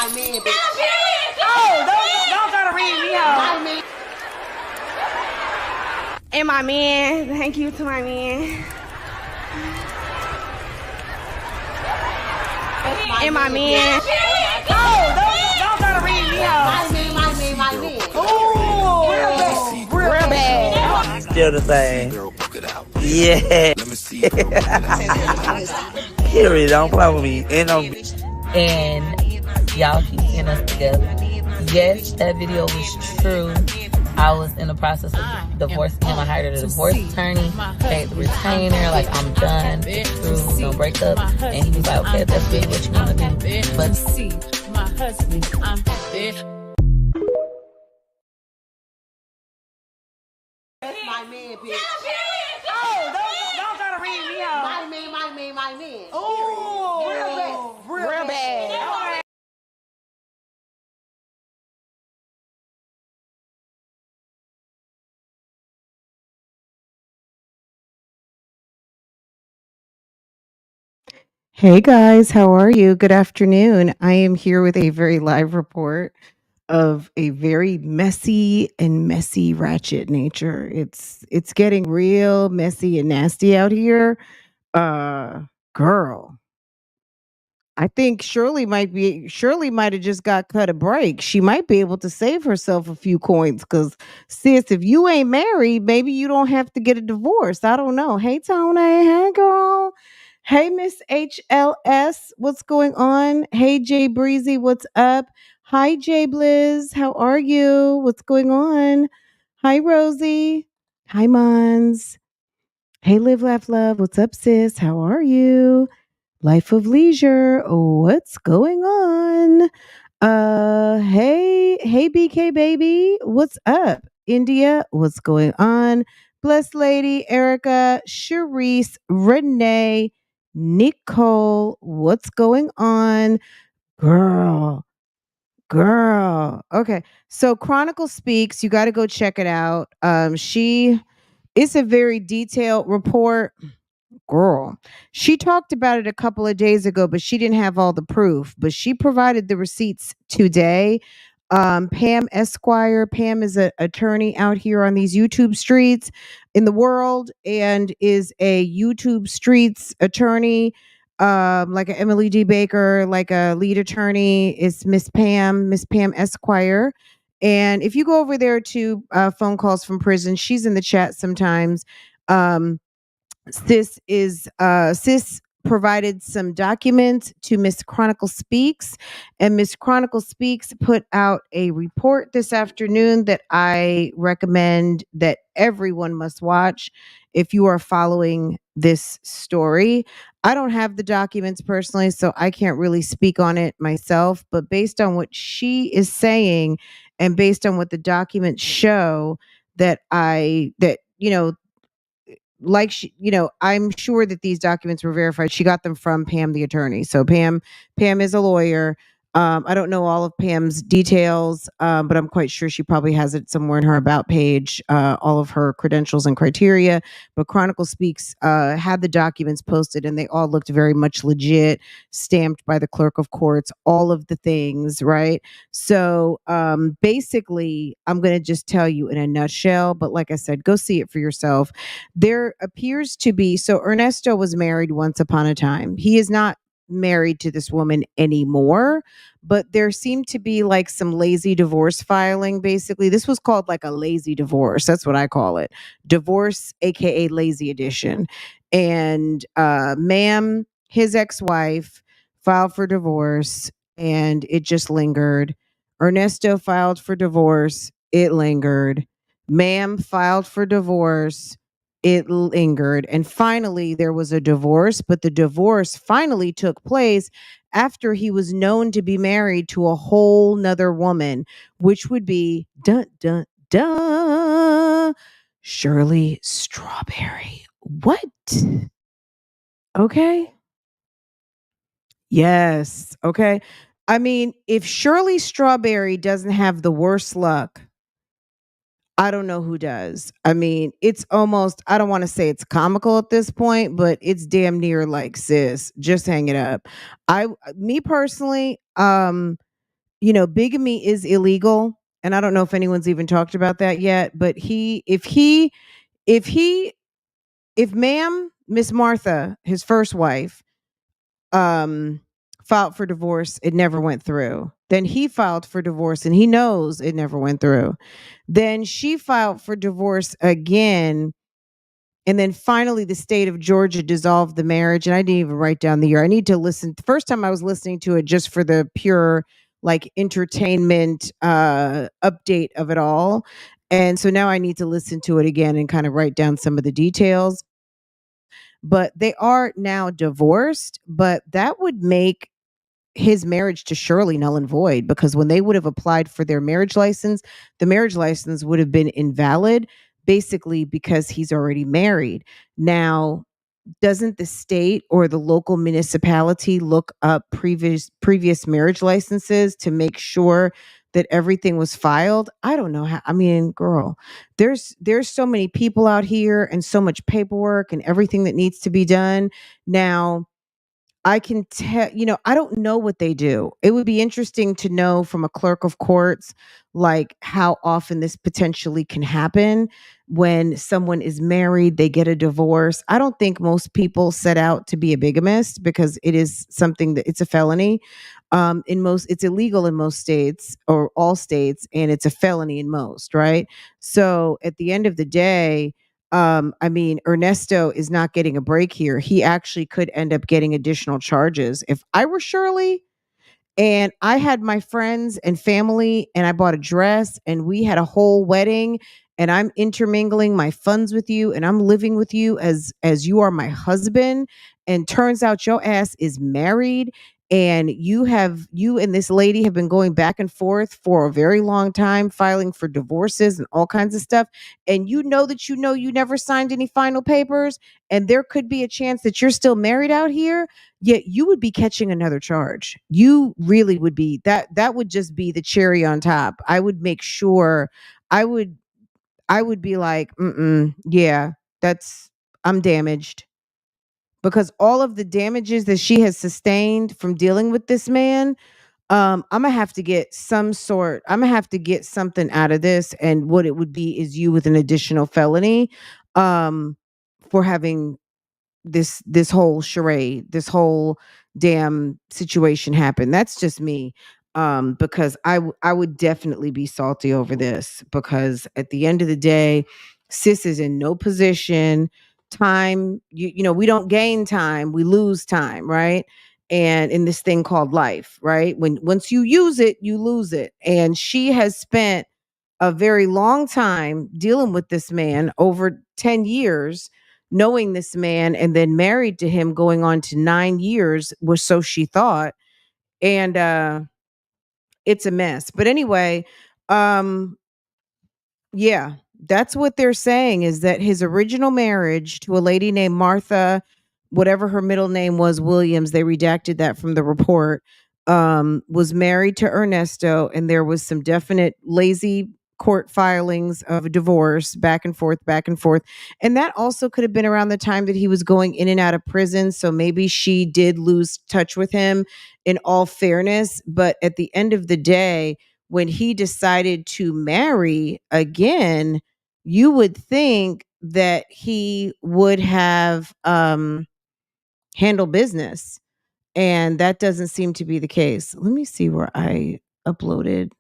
my man, bitch. Oh, don't try to read me out. My man. And my man, thank you to my man. And my man. Oh, don't try to read me out. My man. Oh, real bad. Still the same. Yeah. Shirley, don't play with me. And y'all keep seeing us together. Yes, that video was true. I was in the process of divorcing him. I hired a divorce attorney, paid the retainer, like I'm done, it's through, we're gonna break up. And he was like, okay, if that's really what you wanna do. But see, my husband, I'm there. That's my man, bitch. Oh, don't try to read me out. My man. Oh, real bad. Hey guys, how are you? Good afternoon. I am here with a very live report of a very messy ratchet nature. It's getting real messy and nasty out here. Girl, I think Shirley might have just got cut a break. She might be able to save herself a few coins because sis, if you ain't married, maybe you don't have to get a divorce. I don't know. Hey Tony, hey girl. Hey Miss HLS, what's going on? Hey Jay Breezy, what's up? Hi Jay Blizz, how are you? What's going on? Hi Rosie. Hi Mons. Hey Live Laugh Love, what's up sis? How are you? Life of Leisure, what's going on? Hey BK baby, what's up? India, what's going on? Blessed Lady, Erica, Sharice, Renee, Nicole, what's going on? Girl. Okay. So Chronicle Speaks, you got to go check it out. It's a very detailed report. Girl, she talked about it a couple of days ago, but she didn't have all the proof. But she provided the receipts today. Pam Esquire. Pam is an attorney out here on these YouTube streets in the world and is a YouTube streets attorney, like a Emily D. Baker, like a lead attorney is Miss Pam Esquire. And if you go over there to phone calls from prison, she's in the chat sometimes. Sis provided some documents to Miss Chronicle Speaks, and Miss Chronicle Speaks put out a report this afternoon that I recommend that everyone must watch if you are following this story. I don't have the documents personally, so I can't really speak on it myself, but based on what she is saying and based on what the documents show that I'm sure that these documents were verified. She got them from Pam, the attorney. So Pam is a lawyer. I don't know all of Pam's details, but I'm quite sure she probably has it somewhere in her about page, all of her credentials and criteria. But Chronicle Speaks had the documents posted and they all looked very much legit, stamped by the clerk of courts, all of the things, right? So basically, I'm going to just tell you in a nutshell, but like I said, go see it for yourself. There appears to be, so Ernesto was married once upon a time. He is not married to this woman anymore, but there seemed to be like some lazy divorce filing. Basically, this was called like a lazy divorce. That's what I call it. Divorce, aka lazy edition. And ma'am, his ex-wife filed for divorce and it just lingered. Ernesto filed for divorce, it lingered. Ma'am filed for divorce, it lingered. And finally, there was a divorce, but the divorce finally took place after he was known to be married to a whole nother woman, which would be dun dun dun Shirley Strawberry. What? Okay. Yes. Okay. I mean, if Shirley Strawberry doesn't have the worst luck, I don't know who does. I mean, it's almost, I don't want to say it's comical at this point, but it's damn near like, sis, just hang it up. Me personally, bigamy is illegal, and I don't know if anyone's even talked about that yet, but if he if ma'am Miss Martha, his first wife, um filed for divorce, it never went through. Then he filed for divorce and he knows it never went through. Then she filed for divorce again. And then finally, the state of Georgia dissolved the marriage. And I didn't even write down the year. I need to listen. The first time I was listening to it just for the pure like entertainment update of it all. And so now I need to listen to it again and kind of write down some of the details. But they are now divorced, but that would make his marriage to Shirley null and void, because when they would have applied for their marriage license, the marriage license would have been invalid, basically because he's already married. Now, doesn't the state or the local municipality look up previous marriage licenses to make sure that everything was filed? I don't know how. I mean, girl, there's so many people out here and so much paperwork and everything that needs to be done. Now, I can tell, I don't know what they do. It would be interesting to know from a clerk of courts, like how often this potentially can happen when someone is married, they get a divorce. I don't think most people set out to be a bigamist, because it is something that it's a felony. It's illegal in most states or all states, and it's a felony in most, right? So at the end of the day, I mean, Ernesto is not getting a break here. He actually could end up getting additional charges. If I were Shirley and I had my friends and family and I bought a dress and we had a whole wedding and I'm intermingling my funds with you and I'm living with you as you are my husband, and turns out your ass is married, and you and this lady have been going back and forth for a very long time, filing for divorces and all kinds of stuff, and you never signed any final papers, and there could be a chance that you're still married out here, yet you would be catching another charge. You really would be. That would just be the cherry on top. I would make sure I would I would be like, yeah, I'm damaged, because all of the damages that she has sustained from dealing with this man, I'm gonna have to get I'm gonna have to get something out of this. And what it would be is you with an additional felony, um, for having this whole charade, this whole damn situation happen. That's just me. Because I would definitely be salty over this, because at the end of the day, sis is in no position. Time, we don't gain time, we lose time, right? And in this thing called life, right? Once you use it, you lose it. And she has spent a very long time dealing with this man, over 10 years, knowing this man, and then married to him going on to 9 years, was so she thought. And it's a mess. But anyway, um, yeah, that's what they're saying, is that his original marriage to a lady named Martha, whatever her middle name was, Williams, they redacted that from the report, was married to Ernesto, and there was some definite lazy court filings of a divorce, back and forth, back and forth. And that also could have been around the time that he was going in and out of prison. So maybe she did lose touch with him, in all fairness. But at the end of the day, when he decided to marry again, you would think that he would have handled business. And that doesn't seem to be the case. Let me see where I uploaded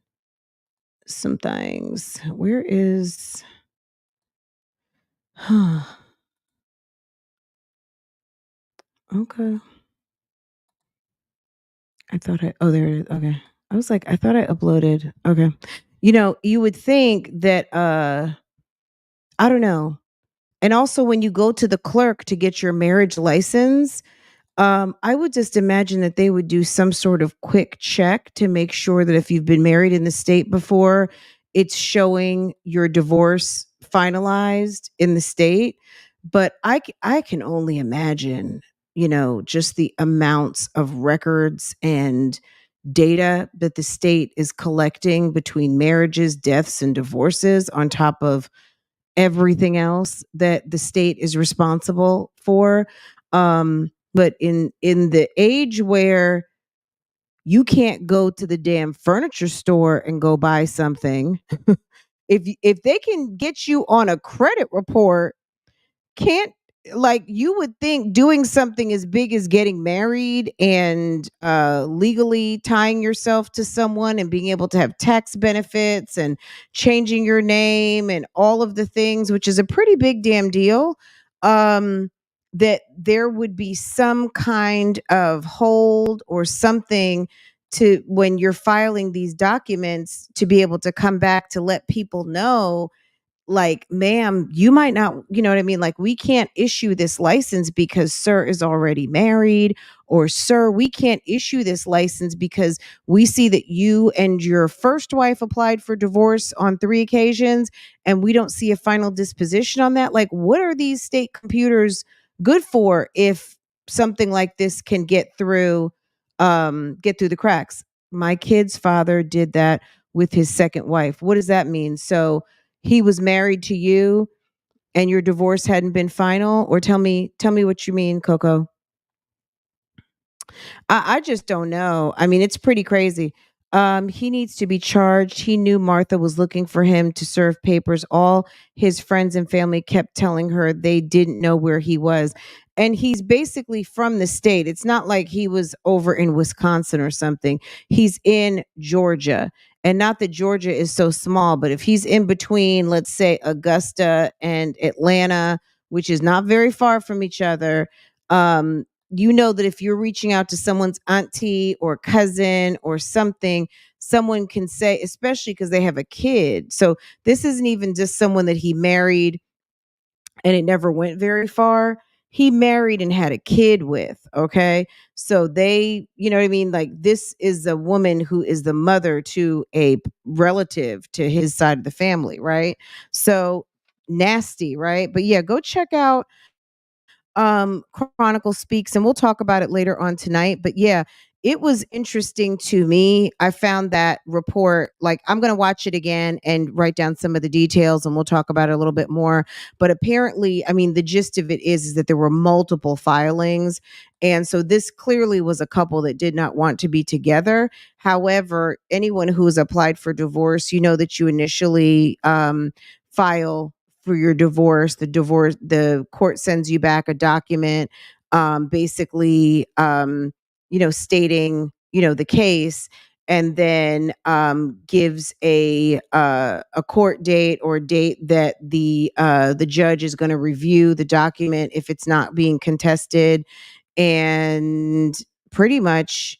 some things. Where is okay. I thought there it is. Okay. I was like, I thought I uploaded. Okay. You would think that I don't know. And also, when you go to the clerk to get your marriage license, I would just imagine that they would do some sort of quick check to make sure that if you've been married in the state before, it's showing your divorce finalized in the state. But I can only imagine, just the amounts of records and data that the state is collecting between marriages, deaths, and divorces, on top of everything else that the state is responsible for. But in the age where You can't go to the damn furniture store and go buy something. If they can get you on a credit report, can't, like, you would think doing something as big as getting married and legally tying yourself to someone and being able to have tax benefits and changing your name and all of the things, which is a pretty big damn deal, um that there would be some kind of hold or something to when you're filing these documents to be able to come back to let people know, like, ma'am, you might not, you know what I mean? Like, we can't issue this license because sir is already married, or sir, we can't issue this license because we see that you and your first wife applied for divorce on 3 occasions and we don't see a final disposition on that. Like, what are these state computers good for if something like this can get through the cracks? My kid's father did that with his second wife. What does that mean? So he was married to you and your divorce hadn't been final? Or tell me what you mean, Coco. I just don't know. I mean, it's pretty crazy. He needs to be charged. He knew Martha was looking for him to serve papers. All his friends and family kept telling her they didn't know where he was. And he's basically from the state. It's not like he was over in Wisconsin or something. He's in Georgia. And not that Georgia is so small, but if he's in between, let's say, Augusta and Atlanta, which is not very far from each other, you know that if you're reaching out to someone's auntie or cousin or something, someone can say, especially because they have a kid. So this isn't even just someone that he married and it never went very far. He married and had a kid with. Okay. So they, you know what I mean? Like, this is a woman who is the mother to a relative to his side of the family. Right. So nasty. Right. But yeah, go check out Chronicle Speaks, and we'll talk about it later on tonight. But yeah, it was interesting to me. I found that report, like, I'm going to watch it again and write down some of the details, and we'll talk about it a little bit more. But apparently, I mean, the gist of it is that there were multiple filings, and so this clearly was a couple that did not want to be together. However, anyone who has applied for divorce, you know that you initially file for your the court sends you back a document, basically, stating, the case, and then gives a court date or date that the judge is going to review the document if it's not being contested, and pretty much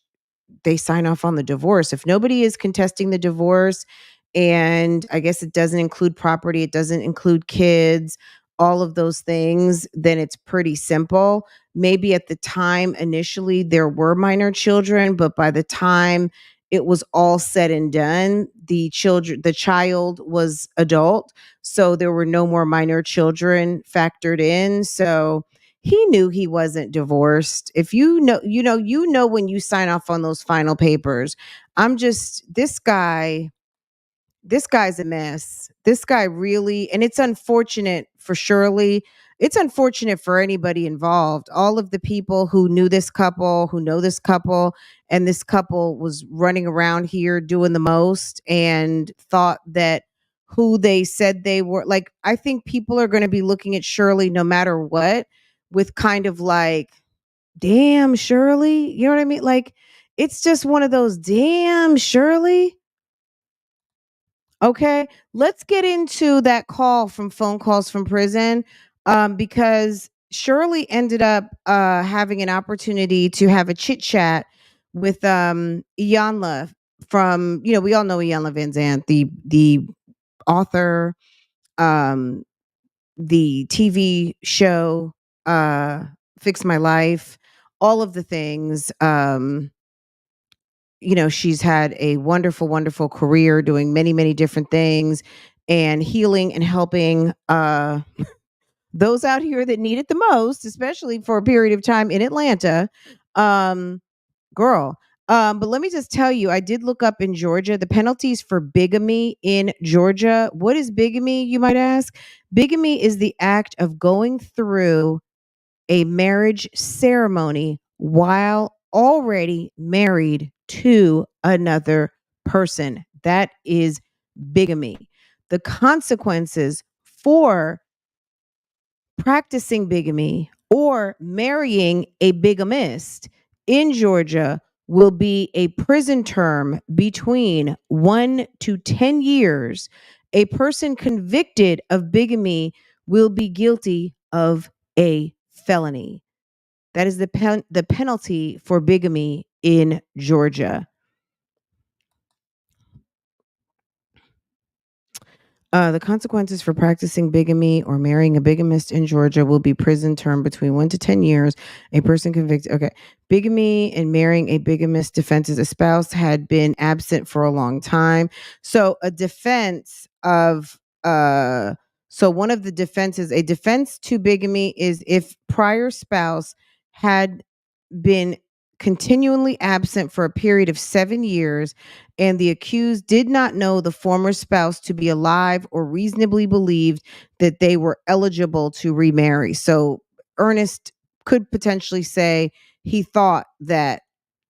they sign off on the divorce. If nobody is contesting the divorce, and I guess it doesn't include property, it doesn't include kids, all of those things, then it's pretty simple. Maybe at the time initially there were minor children, but by the time it was all said and done, the child was adult, so there were no more minor children factored in. So he knew he wasn't divorced. If you know when you sign off on those final papers. I'm just this guy's a mess. This guy really, and it's unfortunate for Shirley. It's unfortunate for anybody involved. All of the people who knew this couple, who know this couple, and this couple was running around here doing the most and thought that who they said they were. Like, I think people are going to be looking at Shirley no matter what with kind of like, damn, Shirley. You know what I mean? Like, it's just one of those, damn, Shirley. Okay, let's get into that call from phone calls from prison, because Shirley ended up having an opportunity to have a chit chat with Iyanla from, we all know Iyanla Vanzant, the author, um, the TV show, Fix My Life, all of the things. She's had a wonderful, wonderful career doing many, many different things and healing and helping those out here that need it the most, especially for a period of time in Atlanta. Um, Girl. But let me just tell you, I did look up in Georgia the penalties for bigamy in Georgia. What is bigamy, you might ask? Bigamy is the act of going through a marriage ceremony while already married to another person. That is bigamy. The consequences for practicing bigamy or marrying a bigamist in Georgia will be a prison term between 1 to 10 years. A person convicted of bigamy will be guilty of a felony. That is the penalty for bigamy in Georgia. The consequences for practicing bigamy or marrying a bigamist in Georgia will be prison term between 1 to 10 years. A person convicted. Okay. Bigamy and marrying a bigamist defenses. A spouse had been absent for a long time. So a defense of so one of the defenses, a defense to bigamy is if prior spouse had been continually absent for a period of 7 years and the accused did not know the former spouse to be alive or reasonably believed that they were eligible to remarry. So Ernest could potentially say he thought that,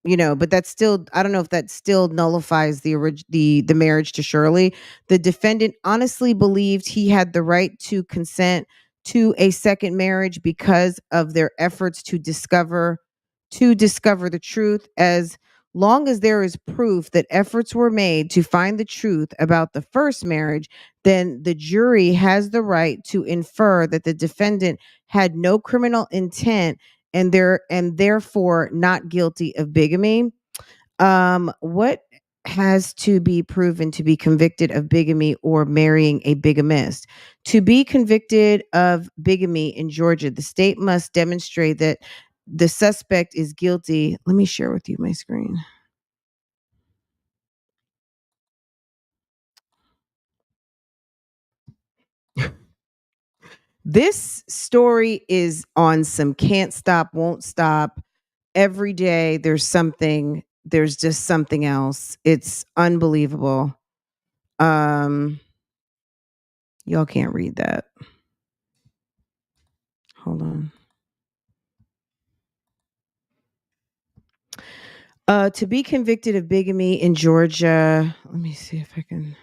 but that's still, I don't know if that still nullifies the marriage to Shirley. The defendant honestly believed he had the right to consent to a second marriage because of their efforts to discover the truth. As long as there is proof that efforts were made to find the truth about the first marriage, then the jury has the right to infer that the defendant had no criminal intent and therefore not guilty of bigamy. What has to be proven to be convicted of bigamy or marrying a bigamist? To be convicted of bigamy in Georgia, the state must demonstrate that the suspect is guilty. Let me share with you my screen. This story is on some can't stop, won't stop. Every day there's just something else. It's unbelievable. Y'all can't read that. Hold on. To be convicted of bigamy in Georgia, let me see if I can.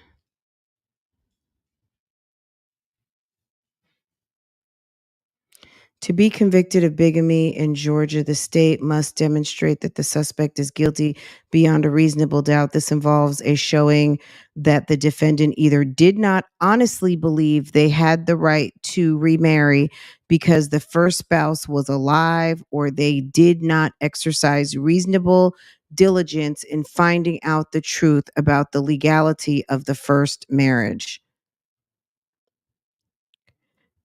To be convicted of bigamy in Georgia, the state must demonstrate that the suspect is guilty beyond a reasonable doubt. This involves a showing that the defendant either did not honestly believe they had the right to remarry because the first spouse was alive, or they did not exercise reasonable diligence in finding out the truth about the legality of the first marriage.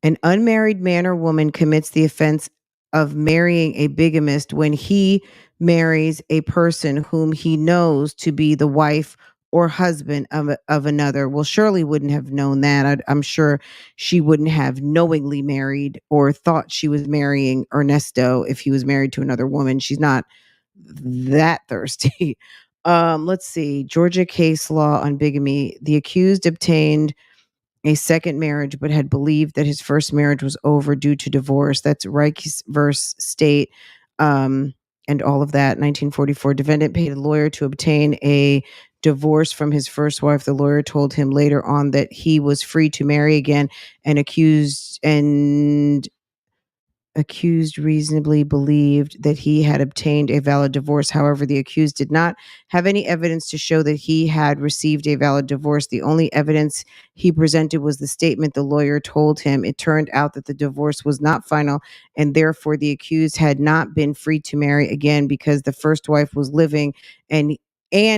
An unmarried man or woman commits the offense of marrying a bigamist when he marries a person whom he knows to be the wife or husband of another. Well, Shirley wouldn't have known that. I'm sure she wouldn't have knowingly married or thought she was marrying Ernesto if he was married to another woman. She's not that thirsty. Let's see. Georgia case law on bigamy. The accused obtained a second marriage, but had believed that his first marriage was over due to divorce. That's Reichs versus State, and all of that. 1944, defendant paid a lawyer to obtain a divorce from his first wife. The lawyer told him later on that he was free to marry again, and accused reasonably believed that he had obtained a valid divorce. However, the accused did not have any evidence to show that he had received a valid divorce. The only evidence he presented was the statement the lawyer told him. It turned out that the divorce was not final, and therefore the accused had not been free to marry again because the first wife was living and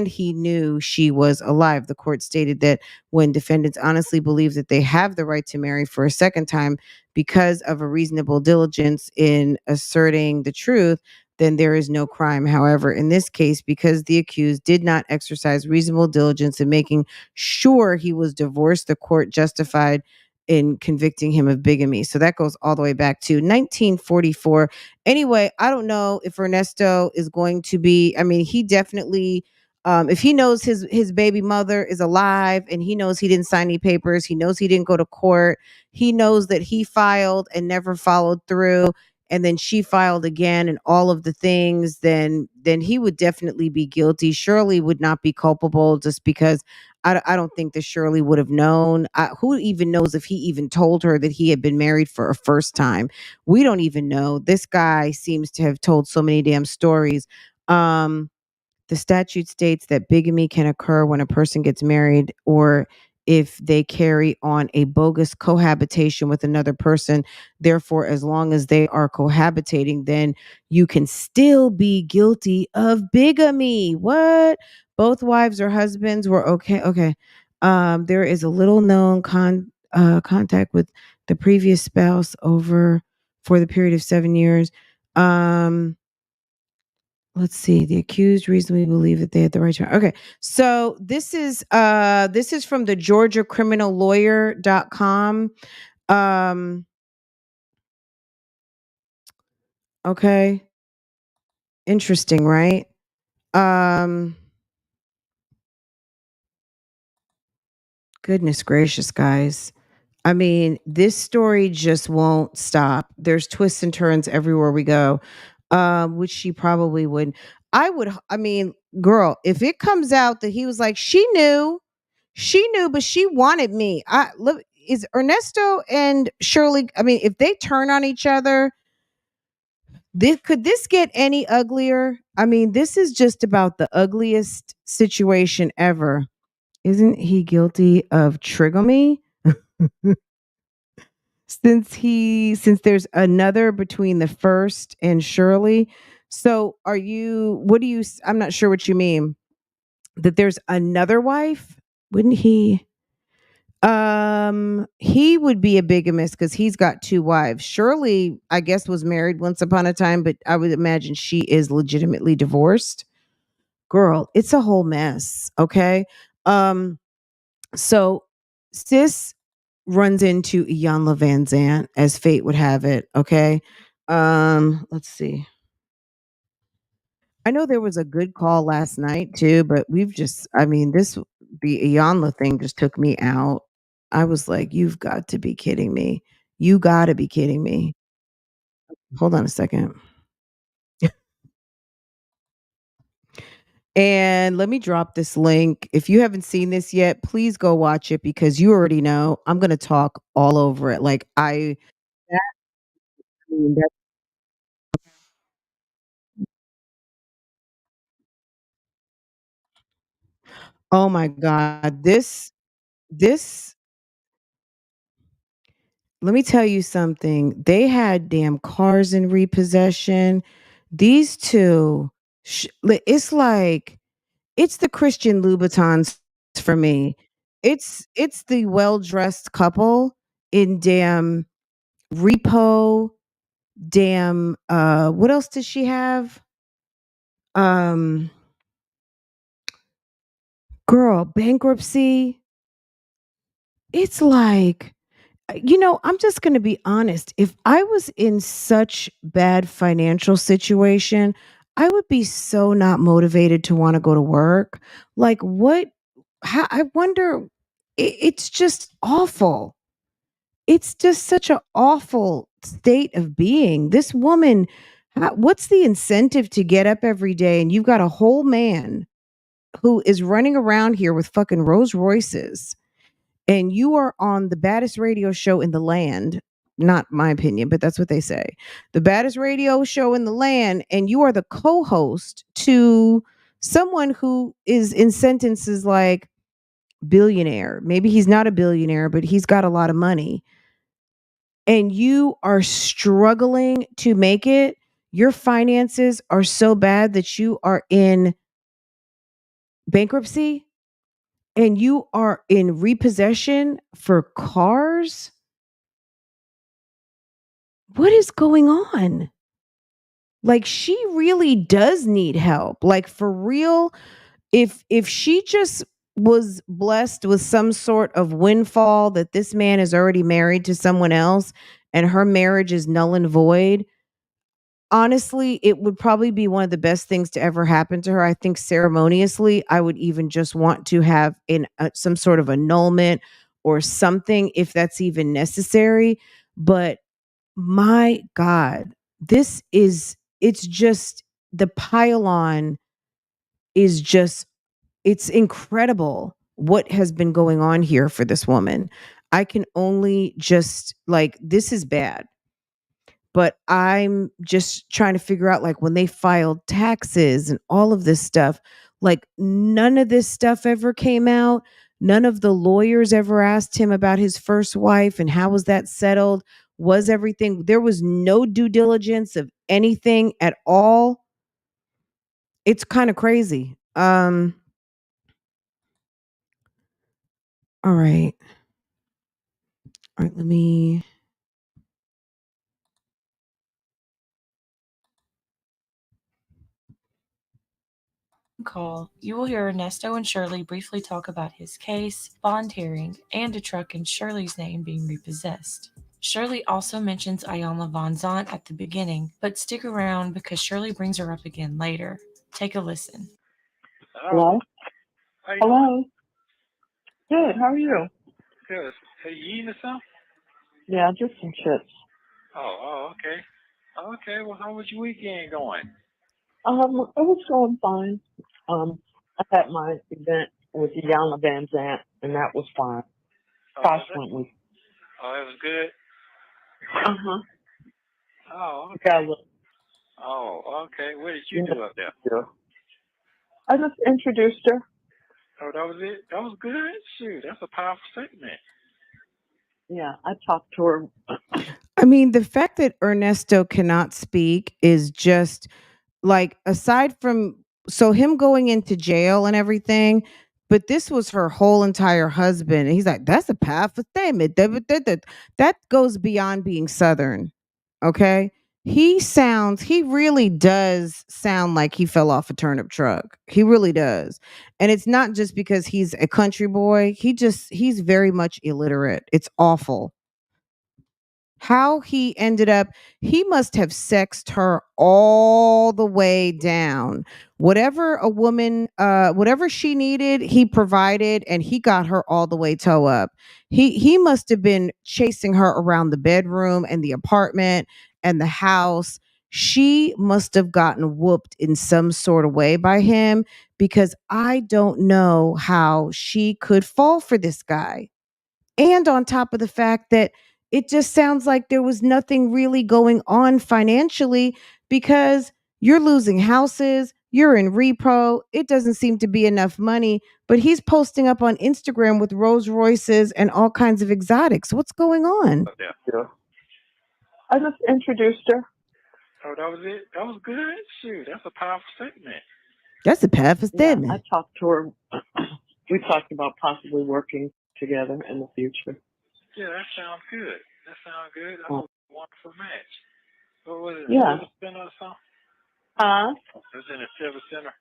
he knew she was alive. The court stated that when defendants honestly believe that they have the right to marry for a second time because of a reasonable diligence in asserting the truth, then there is no crime. However, in this case, because the accused did not exercise reasonable diligence in making sure he was divorced, the court justified in convicting him of bigamy. So that goes all the way back to 1944. Anyway, I don't know if Ernesto is going to be, he definitely, if he knows his baby mother is alive and he knows he didn't sign any papers, he knows he didn't go to court, he knows that he filed and never followed through. and then she filed again and all of the things, then he would definitely be guilty. Shirley would not be culpable just because I don't think that Shirley would have known. Who even knows if he even told her that he had been married for a first time? We don't even know. This guy seems to have told so many damn stories. Um, the statute states that bigamy can occur when a person gets married or if they carry on a bogus cohabitation with another person. Therefore, as long as they are cohabitating, then you can still be guilty of bigamy. What? Both wives or husbands were okay. Okay. There is a little known contact with the previous spouse over for the period of 7 years. Um, Let's see. The accused reasonably believe that they had the right to. Okay. So this is from the Georgia Criminal Lawyer.com. Um okay. Interesting, right? Um Goodness gracious, guys. I mean, this story just won't stop. There's twists and turns everywhere we go. Which she probably wouldn't. I mean, girl, if it comes out that he was like, she knew, but she wanted me. I look, is Ernesto and Shirley, I mean, if they turn on each other, could this get any uglier? I mean, this is just about the ugliest situation ever. Isn't he guilty of trigamy? Since there's another between the first and Shirley. So what do you I'm not sure what you mean. That there's another wife? Wouldn't he? He would be a bigamist because he's got two wives. Shirley, I guess, was married once upon a time, but I would imagine she is legitimately divorced. Girl, it's a whole mess. Okay. Um, so sis runs into Iyanla Vanzant, as fate would have it. Okay. Let's see. I know there was a good call last night too, but I mean, the Iyanla thing just took me out. I was like, you've got to be kidding me. You got to be kidding me. Hold on a second. And let me drop this link. If you haven't seen this yet, please go watch it because you already know I'm going to talk all over it. That, I mean, that- oh my God. This, let me tell you something. They had damn cars in repossession. These two, it's like, it's the Christian Louboutins for me. It's the well-dressed couple in damn repo, damn what else does she have? Um Girl, bankruptcy. It's like I'm just going to be honest. If I was in such bad financial situation, I would be so not motivated to want to go to work. Like what I wonder it's just awful. It's just such an awful state of being. This woman, what's the incentive to get up every day and you've got a whole man who is running around here with fucking Rolls Royces and you are on the baddest radio show in the land. Not my opinion, but that's what they say. The baddest radio show in the land, and you are the co-host to someone who is in sentences like billionaire. Maybe he's not a billionaire, but he's got a lot of money. And you are struggling to make it. Your finances are so bad that you are in bankruptcy and you are in repossession for cars. What is going on? Like she really does need help. Like for real, if she just was blessed with some sort of windfall that this man is already married to someone else and her marriage is null and void, honestly, it would probably be one of the best things to ever happen to her. I think ceremoniously, I would even just want to have some sort of annulment or something if that's even necessary. But my God, it's just the pile-on is just, it's incredible what has been going on here for this woman. I can only just, like, this is bad. But I'm just trying to figure out, like, when they filed taxes and all of this stuff, like, none of this stuff ever came out. None of the lawyers ever asked him about his first wife and how was that settled? Was everything, there was no due diligence of anything at all. It's kind of crazy. All right. All right, let me. Call, you will hear Ernesto and Shirley briefly talk about his case, bond hearing, and a truck in Shirley's name being repossessed. Shirley also mentions Iyanla Vanzant at the beginning, but stick around because Shirley brings her up again later. Take a listen. Hello? Hello? Good, how are you? Good. Hey, you eating or something? Yeah, just some chips. Oh, okay. Okay, well, how was your weekend going? It was going fine. I had my event with Iyanla Vanzant, and that was fine. Gosh, went with. Oh, it was good? Uh-huh. Oh, okay. Got a little, Oh, okay. What did you do up there? I just introduced her. Oh, that was it? That was good? Shoot, that's a powerful statement. Yeah, I talked to her. I mean, the fact that Ernesto cannot speak is just, like, aside from, so him going into jail and everything, but this was her whole entire husband. And he's like, that's a powerful statement. That goes beyond being Southern. Okay. He really does sound like he fell off a turnip truck. He really does. And it's not just because he's a country boy. He's very much illiterate. It's awful. How he ended up, he must have sexed her all the way down. Whatever a woman, whatever she needed, he provided, and he got her all the way toe up. He must have been chasing her around the bedroom and the apartment and the house. She must have gotten whooped in some sort of way by him, because I don't know how she could fall for this guy. And on top of the fact that it just sounds like there was nothing really going on financially, because you're losing houses, you're in repo, it doesn't seem to be enough money, but he's posting up on Instagram with Rolls Royces and all kinds of exotics. What's going on? Yeah. I just introduced her. Oh, that was it? That was good? Shoot, that's a powerful statement. That's a powerful statement. Yeah, I talked to her. We talked about possibly working together in the future. Yeah, that sounds good. That sounds good. That was a wonderful match. What was it? Yeah. Civic Center or something? Huh? It was in the Civic Center?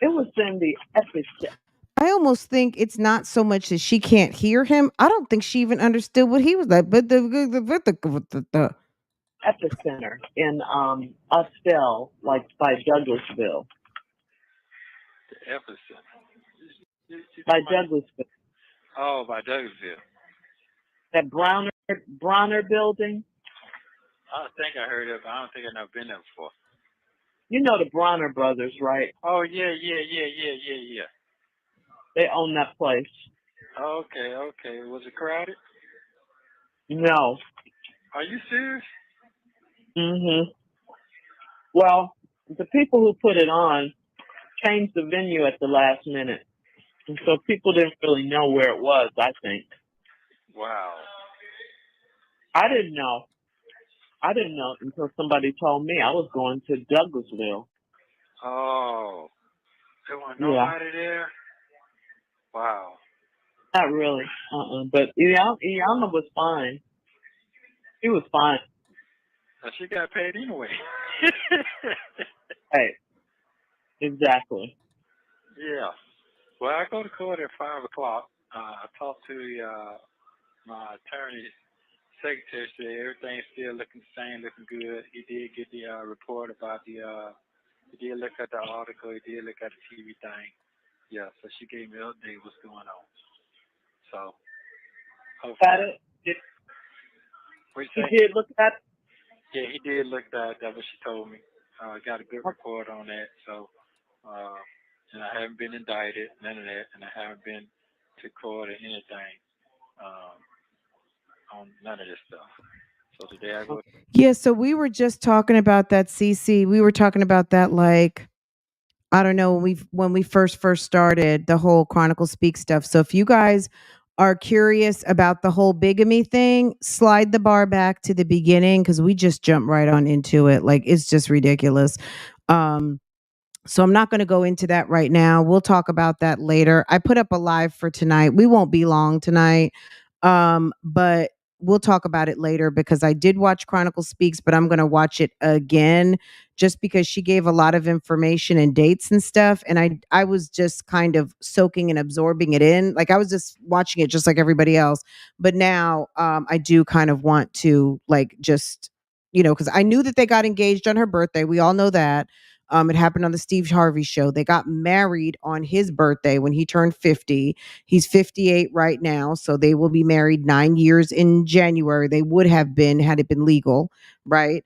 It was in the epicenter. I almost think it's not so much that she can't hear him. I don't think she even understood what he was like. But the Epicenter in Austell, like by Douglasville. The epicenter. By Douglasville. Oh, by Douglasville. That Bronner building. I think I heard it, but I don't think I've never been there before. You know the Bronner brothers, right? Oh, yeah. They own that place. Okay. Was it crowded? No. Are you serious? Mm-hmm. Well, the people who put it on changed the venue at the last minute. And so people didn't really know where it was, I think. Wow. I didn't know until somebody told me. I was going to Douglasville. Oh. There wasn't nobody there? Wow. Not really. But Iyanla was fine. She was fine. She got paid anyway. Hey. Exactly. Yeah. Well, I go to court at 5 o'clock. I talked to my attorney secretary. Said everything's still looking the same, looking good. He did get the report about the. He did look at the article. He did look at the TV thing. Yeah. So she gave me an update what's going on. So. Got it. What you say? He did look at. Yeah, he did look that. That's what she told me. Got a good report on that. So, uh, and I haven't been indicted, none of that, and I haven't been to court or anything um, on none of this stuff. So today I go. Yeah, so we were just talking about that, CC. We were talking about that like I don't know when we first started the whole Chronicle Speak stuff. So if you guys are curious about the whole bigamy thing, slide the bar back to the beginning because we just jumped right on into it. Like it's just ridiculous. Um, so I'm not going to go into that right now. We'll talk about that later. I put up a live for tonight. We won't be long tonight. But we'll talk about it later because I did watch Chronicle Speaks, but I'm going to watch it again just because she gave a lot of information and dates and stuff and I was just kind of soaking and absorbing it in. Like I was just watching it just like everybody else. But now I do kind of want to like just cuz I knew that they got engaged on her birthday. We all know that. It happened on the Steve Harvey show. They got married on his birthday when he turned 50. He's 58 right now, so they will be married 9 years in January. They would have been had it been legal, right?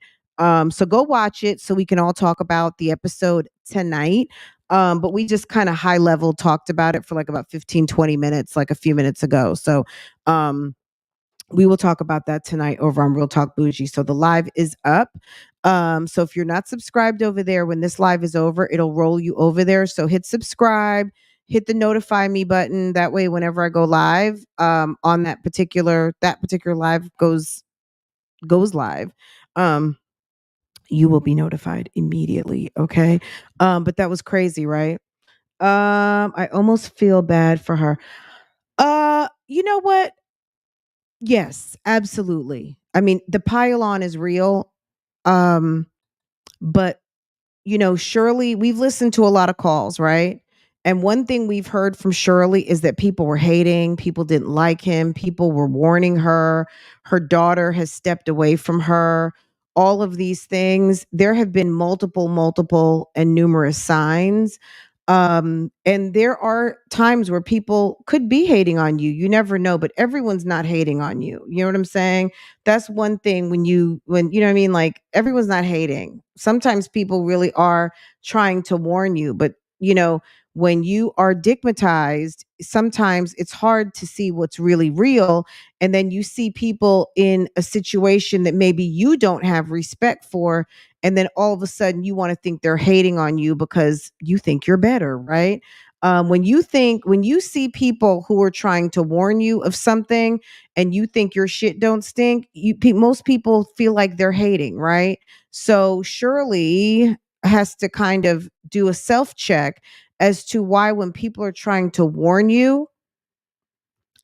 So go watch it so we can all talk about the episode tonight. But we just kind of high level talked about it for like about 15, 20 minutes, like a few minutes ago. So we will talk about that tonight over on Real Talk Bougie. So the live is up. So if you're not subscribed over there, when this live is over, it'll roll you over there. So hit subscribe, hit the notify me button. That way, whenever I go live, on that particular live goes live, you will be notified immediately. Okay. But that was crazy, right? I almost feel bad for her. You know what? Yes, absolutely. I mean, the pile-on is real. Um, but Shirley, we've listened to a lot of calls, right? And one thing we've heard from Shirley is that people were hating, people didn't like him, people were warning her, her daughter has stepped away from her, all of these things. There have been multiple and numerous signs. And there are times where people could be hating on you. You never know, but everyone's not hating on you. You know what I'm saying? That's one thing when you know what I mean? Like everyone's not hating. Sometimes people really are trying to warn you, but when you are digmatized, sometimes it's hard to see what's really real. And then you see people in a situation that maybe you don't have respect for. And then all of a sudden you want to think they're hating on you because you think you're better, right? When you see people who are trying to warn you of something and you think your shit don't stink, most people feel like they're hating, right? So Shirley has to kind of do a self check as to why when people are trying to warn you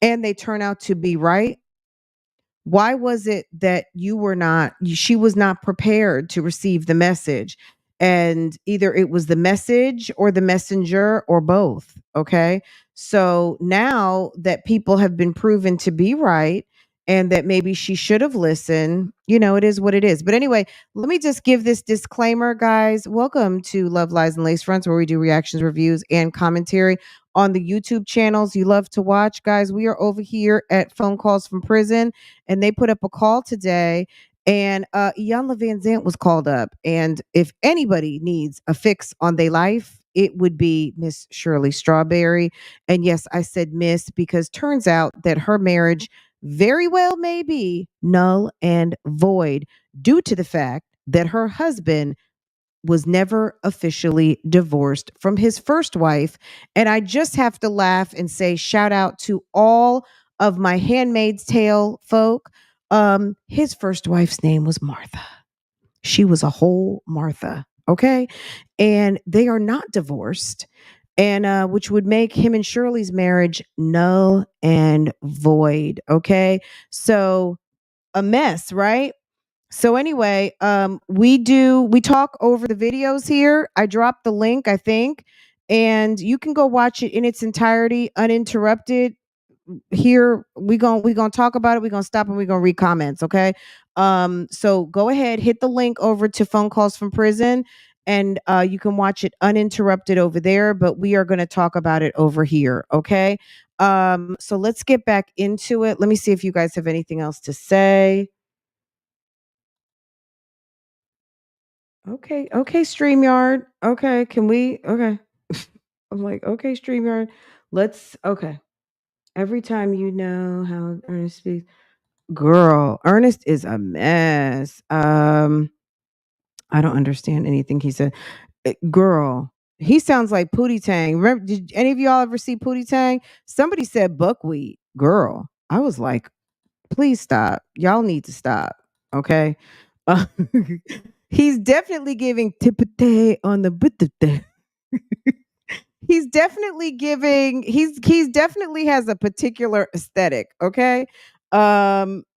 and they turn out to be right, why was it that she was not prepared to receive the message? And either it was the message or the messenger or both. Okay. So now that people have been proven to be right and that maybe she should have listened, it is what it is. But anyway, let me just give this disclaimer, guys. Welcome to Love, Lies, and Lace Fronts, where we do reactions, reviews, and commentary on the YouTube channels you love to watch. Guys, we are over here at Phone Calls from Prison, and they put up a call today, and Iyanla Vanzant was called up. And if anybody needs a fix on their life, it would be Miss Shirley Strawberry. And yes, I said miss because turns out that her marriage very well may be null and void due to the fact that her husband was never officially divorced from his first wife. And I just have to laugh and say, shout out to all of my Handmaid's Tale folk. His first wife's name was Martha. She was a whole Martha. Okay. And they are not divorced. And which would make him and Shirley's marriage null and void. Okay. So a mess, right? So anyway, we talk over the videos here. I dropped the link, I think, and you can go watch it in its entirety, uninterrupted. Here we gonna talk about it. We're gonna stop and we're gonna read comments. Okay. So go ahead, hit the link over to Phone Calls from Prison, and you can watch it uninterrupted over there. But we are gonna talk about it over here. Okay. So let's get back into it. Let me see if you guys have anything else to say. Okay, StreamYard. Okay, can we? Okay. I'm like, okay, StreamYard. Let's. Okay. Every time you know how Ernest speaks, girl, Ernest is a mess. I don't understand anything he said. Girl, he sounds like Pootie Tang. Remember, did any of y'all ever see Pootie Tang? Somebody said buckwheat. Girl, I was like, please stop. Y'all need to stop. Okay. Uh, he's definitely giving tipite on the butite. He's definitely giving he's definitely has a particular aesthetic, okay?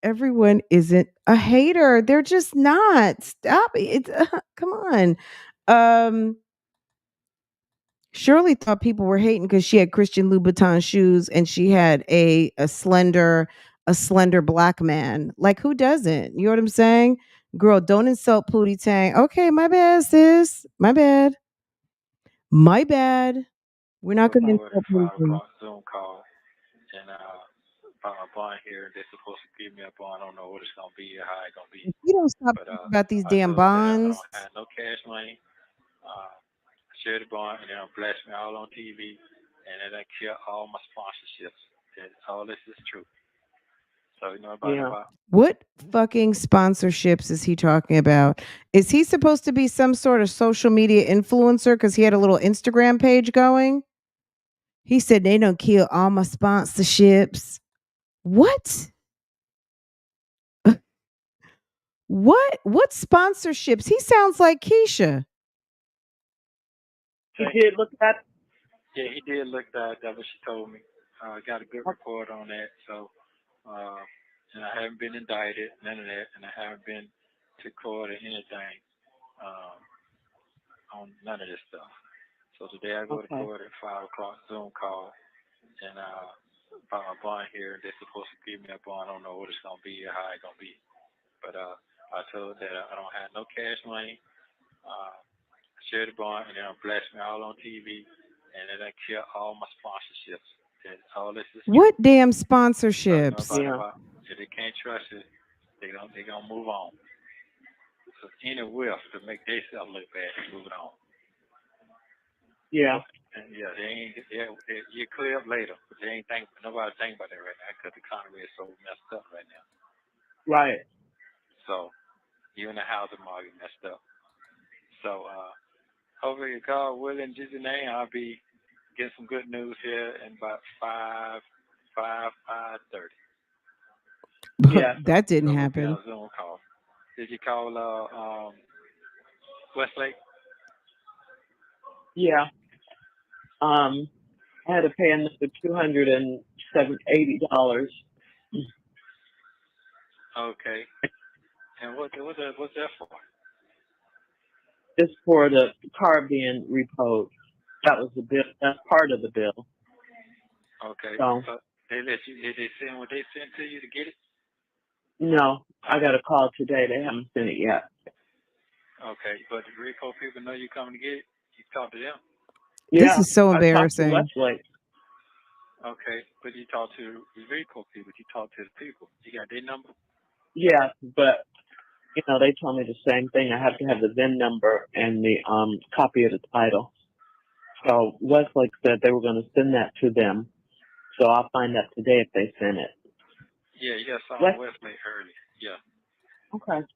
Everyone isn't a hater. They're just not. Stop it. Come on. Um Shirley thought people were hating because she had Christian Louboutin shoes and she had a slender black man. Like who doesn't? You know what I'm saying? Girl, don't insult Pootie Tang. Okay, my bad, sis. My bad. My bad. We're not What's gonna over at insult Pootie 5 Tang. o'clock Zoom call, and found a bond here. They're supposed to give me a bond. I don't know what it's gonna be or how it's gonna be, If you don't stop but talking about these I damn told that I bonds, don't have no cash money. Share the bond, and they'll blast me all on TV, and then they kill all my sponsorships. And all this is true. So you know about Yeah. about what fucking sponsorships is he talking about? Is he supposed to be some sort of social media influencer because he had a little Instagram page going? He said they don't kill all my sponsorships. What? What sponsorships? He sounds like Keisha. He did look at. yeah, he did look that. That's what she told me. Got a good report on that. So, uh, and I haven't been indicted, none of that, and I haven't been to court or anything um, on none of this stuff. So today I go to Okay. court at 5 o'clock Zoom call, and found a bond here. They're supposed to give me a bond. I don't know what it's gonna be or how it's gonna be, but I told that I don't have no cash money. Uh, share the bond, and they'll blast me all on TV, and then they kill all my sponsorships. And all this is true. What damn So you know sponsorships? about Yeah. about if they can't trust it, they gonna move on. So any whiff to make themselves look bad, they move it on. Yeah. And yeah, they ain't. You clear up later, but they ain't think. Nobody think about that right now because the economy is so messed up right now. Right. So even the housing market messed up. So hopefully, God willing, in Jesus' name, I'll be getting some good news here in about 5:30. Yeah. That didn't So we'll be happen. on Zoom call. Did you call Westlake? Yeah. I had to pay another $280. Okay. And what's that for? Just for the car being repoed. That was the bill. That's part of the bill. Okay. So So they let you. Did they send what they sent to you to get it? no, I got a call today. They haven't sent it yet. Okay. But the Rico people know you coming to get it. You talk to them. This Yeah. is so I talked to embarrassing. Westlake. Okay. But you talk to the Rico people. You talk to the people. You got their number. Yeah, but they told me the same thing. I have to have the VIN number and the copy of the title. So Westlake said they were going to send that to them. So I'll find out today if they sent it. Yeah, you got West. something Westlake early. Yeah. Okay.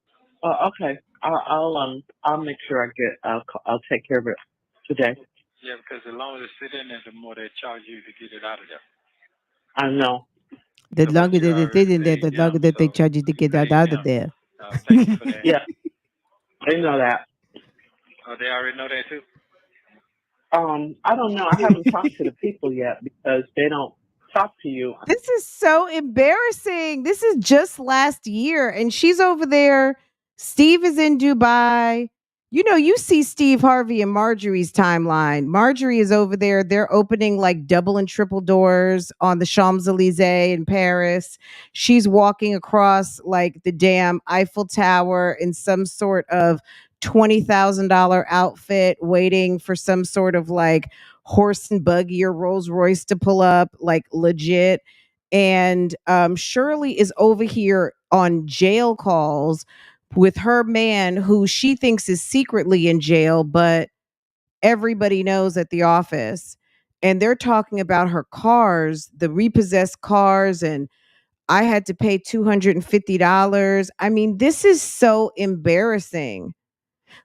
Okay. I'll make sure I get. I'll take care of it today. Yeah, because the longer they sit in there, the more they charge you to get it out of there. I know. The So, but longer you that they already stay in there, paid the them, longer that they so charge you to you get that paid out of them. there. Thank you for that. Yeah, they know that. Oh, they already know that too. I don't know. I haven't talked to the people yet because they don't talk to you. This is so embarrassing. This is just last year, and she's over there. Steve is in Dubai. You see Steve Harvey and Marjorie's timeline. Marjorie is over there. They're opening like double and triple doors on the Champs Elysees in Paris. She's walking across like the damn Eiffel Tower in some sort of $20,000 outfit, waiting for some sort of like horse and buggy or Rolls Royce to pull up, like legit. And Shirley is over here on jail calls with her man who she thinks is secretly in jail, but everybody knows at the office. And they're talking about her cars, the repossessed cars, and I had to pay $250. I mean, this is so embarrassing.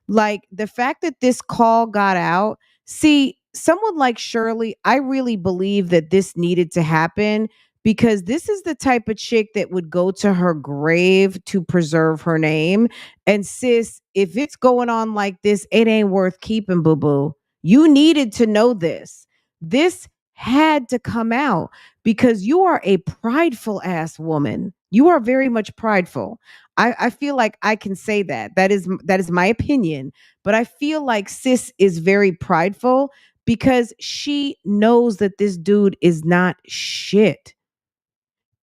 Like the fact that this call got out. See, someone like Shirley, I really believe that this needed to happen because this is the type of chick that would go to her grave to preserve her name. And sis, if it's going on like this, it ain't worth keeping, boo boo. You needed to know this. This had to come out because you are a prideful ass woman. You are very much prideful. I feel like I can say that. That is my opinion. But I feel like sis is very prideful because she knows that this dude is not shit.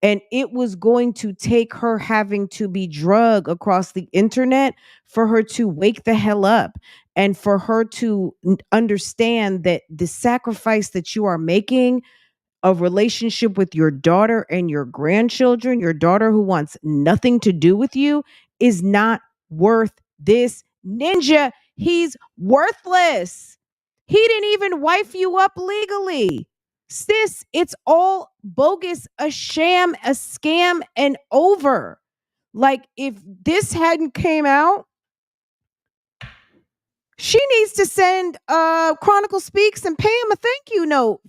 And it was going to take her having to be drug across the internet for her to wake the hell up and for her to understand that the sacrifice that you are making, a relationship with your daughter and your grandchildren, your daughter who wants nothing to do with you, is not worth this ninja. He's worthless. He didn't even wife you up legally. Sis, it's all bogus, a sham, a scam, and over. Like if this hadn't came out, she needs to send Chronicle Speaks and pay him a thank you note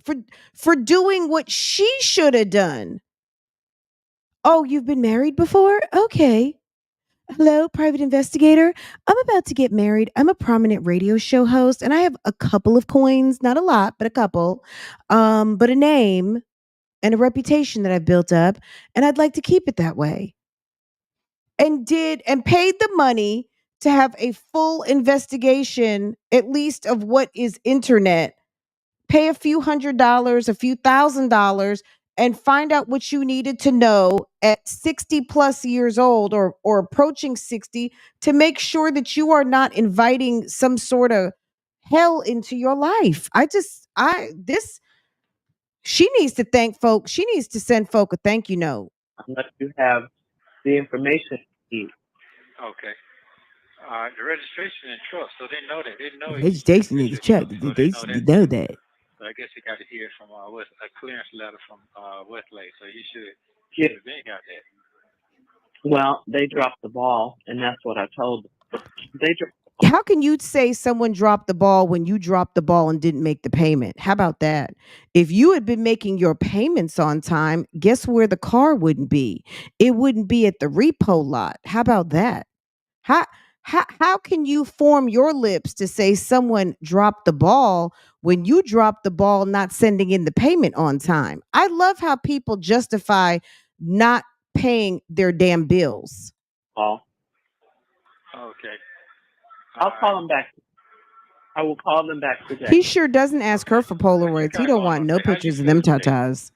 for doing what she should have done. Oh, you've been married before? Okay. Hello, private investigator. I'm about to get married. I'm a prominent radio show host and I have a couple of coins, not a lot, but a couple. But a name and a reputation that I've built up, and I'd like to keep it that way. And paid the money to have a full investigation, at least of what is internet. Pay a few $100s, a few $1,000s, and find out what you needed to know at 60 plus years old or approaching 60 to make sure that you are not inviting some sort of hell into your life. She needs to thank folk. She needs to send folk a thank you note. Unless you have the information you need. Okay. The registration and trust, so they know that. They know Registration is check. They know that. So I guess you got to hear from a clearance letter from Westlake. So you should Yeah. have been got that. Well, they dropped the ball, and that's what I told them. How can you say someone dropped the ball when you dropped the ball and didn't make the payment? How about that? If you had been making your payments on time, guess where the car wouldn't be? It wouldn't be at the repo lot. How about that? How can you form your lips to say someone dropped the ball when you dropped the ball not sending in the payment on time? I love how people justify not paying their damn bills. Oh. Okay. I'll call them back. I will call them back today. He sure doesn't ask her for Polaroids. He don't want no pictures of them tatas.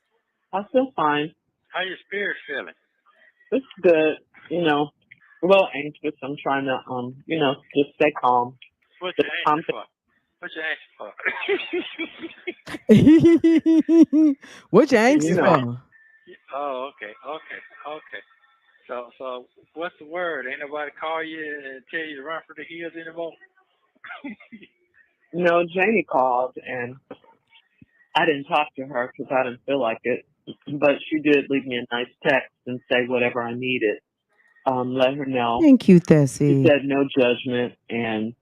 I feel fine. How your spirit feeling? It's good. You know, a little anxious. I'm trying to, just stay calm. What you anxious for? What you anxious for? What you anxious for? Oh, okay. So what's the word? Ain't nobody call you and tell you to run for the hills anymore? No, Janie called, and I didn't talk to her because I didn't feel like it. But she did leave me a nice text and say whatever I needed. Let her know. Thank you, Tessie. She said no judgment, and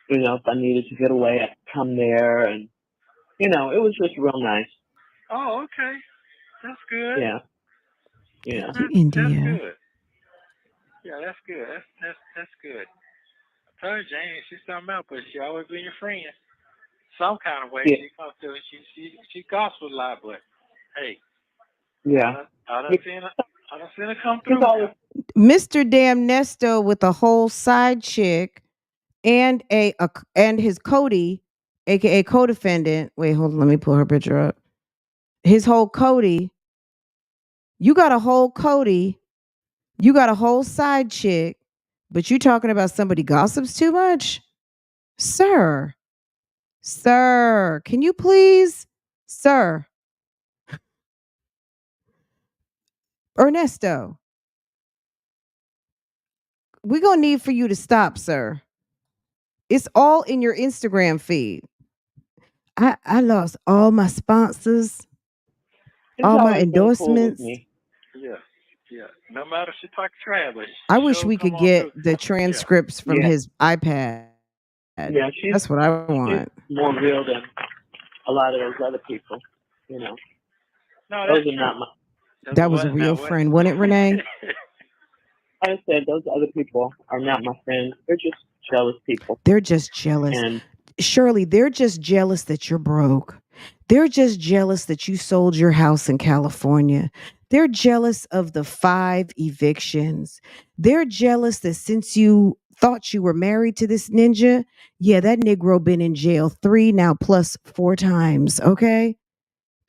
if I needed to get away, I'd come there, and it was just real nice. Oh, okay, that's good. Yeah. That's India. good. Yeah, that's good. That's good. I told Jane she's something else, but she always been your friend. Some kind of way she comes through. She gossips a lot, but hey. Yeah. I done seen her come through. Mr. Damn Nesto with a whole side chick and and his Cody, aka co-defendant. Wait, hold on, let me pull her picture up. His whole Cody. You got a whole Cody. You got a whole side chick, but you talking about somebody gossips too much? Sir, can you please? Sir. Ernesto. we're gonna need for you to stop, sir. It's all in your Instagram feed. I lost all my sponsors, She's all my always been cool with endorsements. me. Yeah, yeah. No matter if she talk trash, but I she wish sure we come could on get through. the Yeah. transcripts from Yeah, his iPad. yeah. That's what I She's want. more real than a lot of those other people. You know, No, those that's are not true. my. That's That was a what real now what? friend, wasn't it, Renee? I said those other people are not my friends. They're just jealous people. They're just jealous. And Shirley, they're just jealous that you're broke. They're just jealous that you sold your house in California. They're jealous of the 5 evictions. They're jealous that since you thought you were married to this ninja, yeah, that Negro been in jail 3 now plus 4 times, okay?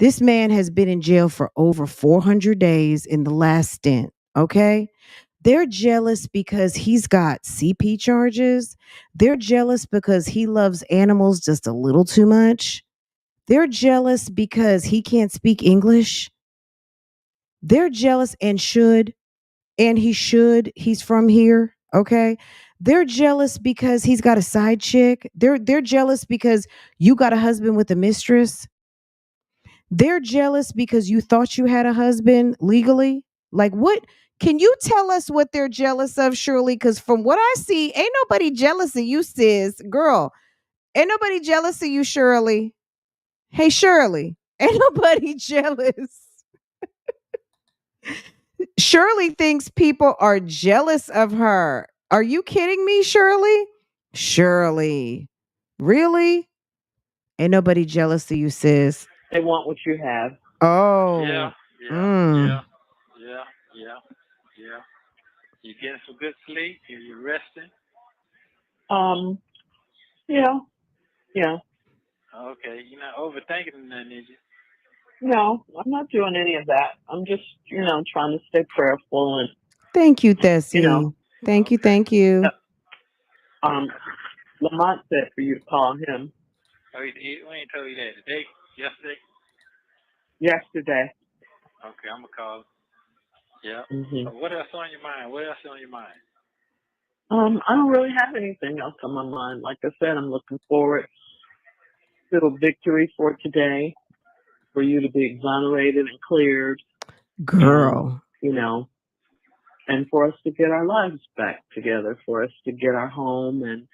This man has been in jail for over 400 days in the last stint, okay? They're jealous because he's got CP charges. They're jealous because he loves animals just a little too much. They're jealous because he can't speak English. They're jealous and he should. He's from here, okay? They're jealous because he's got a side chick. They're jealous because you got a husband with a mistress. They're jealous because you thought you had a husband legally. Like, what? Can you tell us what they're jealous of, Shirley? Because from what I see, ain't nobody jealous of you, sis. Girl, ain't nobody jealous of you, Shirley. Hey, Shirley, ain't nobody jealous. Shirley thinks people are jealous of her. Are you kidding me, Shirley? Shirley, really? Ain't nobody jealous of you, sis. they want what you have. Yeah, Oh, yeah, yeah, mm. yeah, yeah, yeah. You getting some good sleep? You resting? Um, yeah, yeah. Okay, you're not overthinking nothing, is you? No, I'm not doing any of that. I'm just, trying to stay prayerful and, Thank you, you know, Tessie. Thank you, Okay. thank you. um, Lamont said for you to call him Oh, we ain't told you that today, yesterday. yesterday. Okay, I'm gonna call. Yeah. hmm What else on your mind? What else on your mind? I don't really have anything else on my mind. Like I said, I'm looking forward to a victory for today, for you to be exonerated and cleared, and, Girl. and for us to get our lives back together, for us to get our home and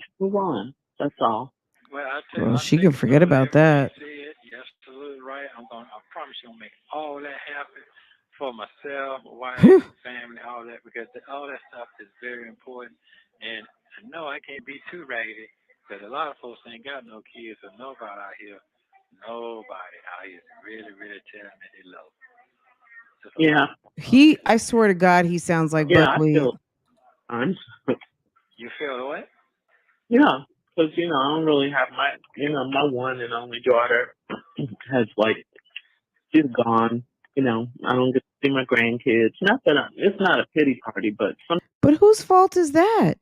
to move on. That's all. Well, Well, I she take can it forget over about everything that. you said. You're absolutely right. I promise you, I'm gonna make all that happen for myself, wife, Whew. family, all that, because all that stuff is very important. And I know I can't be too raggedy, because a lot of folks ain't got no kids or nobody out here. Nobody out here is really, really telling me they love. Just a Yeah, lot. Okay. I swear to God, he sounds like yeah, I buckwheat. feel fine. You feel the way? Yeah, because I don't really have my one and only daughter has she's gone. I don't get to see my grandkids. Not that it's not a pity party, but But whose fault is that?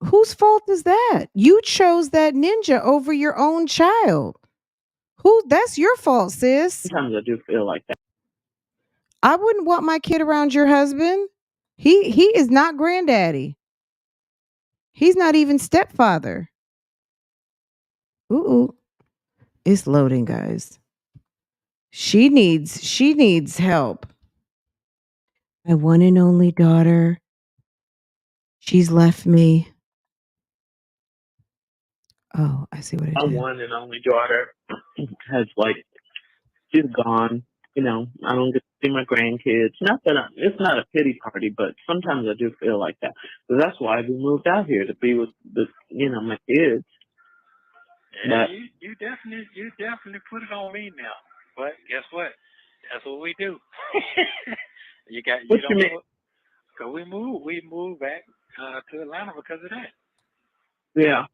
Whose fault is that? You chose that ninja over your own child. That's your fault, sis. sometimes I do feel like that. I wouldn't want my kid around your husband. He is not granddaddy. He's not even stepfather. Ooh, it's loading, guys. She needs help. My one and only daughter. She's left me. Oh, I see what I My did. one and only daughter has she's gone. I don't get to see my grandkids. Not that it's not a pity party, but sometimes I do feel like that. So that's why we moved out here to be with my kids. Yeah, But you definitely put it on me now. But guess what? That's what we do. You what you don't mean? know. Cause we moved back to Atlanta because of that. Yeah,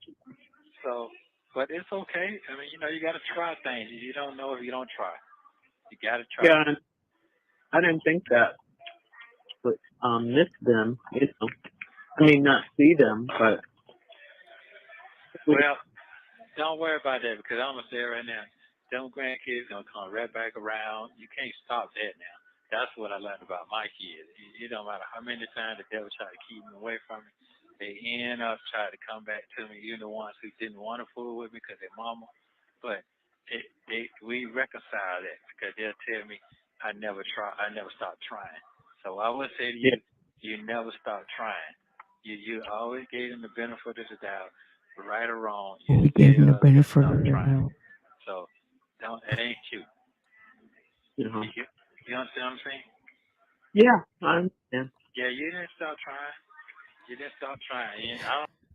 So, but it's okay. I mean, you got to try things. You don't know if you don't try. You got to try. yeah. And I didn't think that would miss them. I mean, not see them, but Well, don't worry about that because I'm gonna say it right now. Them grandkids gonna come right back around. You can't stop that now. That's what I learned about my kids. It don't matter how many times the devil tried to keep me away from me, they end up trying to come back to me. You're the ones who didn't want to fool with me because they're mama. But we reconcile that because they'll tell me I never stopped trying. So I would say to you, you never stop trying. You always gave them the benefit of the doubt, right or wrong. You We gave him the still never benefit stop of the trying. doubt. So it ain't cute. You know. You understand what I'm saying? Yeah, I understand. Yeah, you didn't stop trying. You didn't stop trying.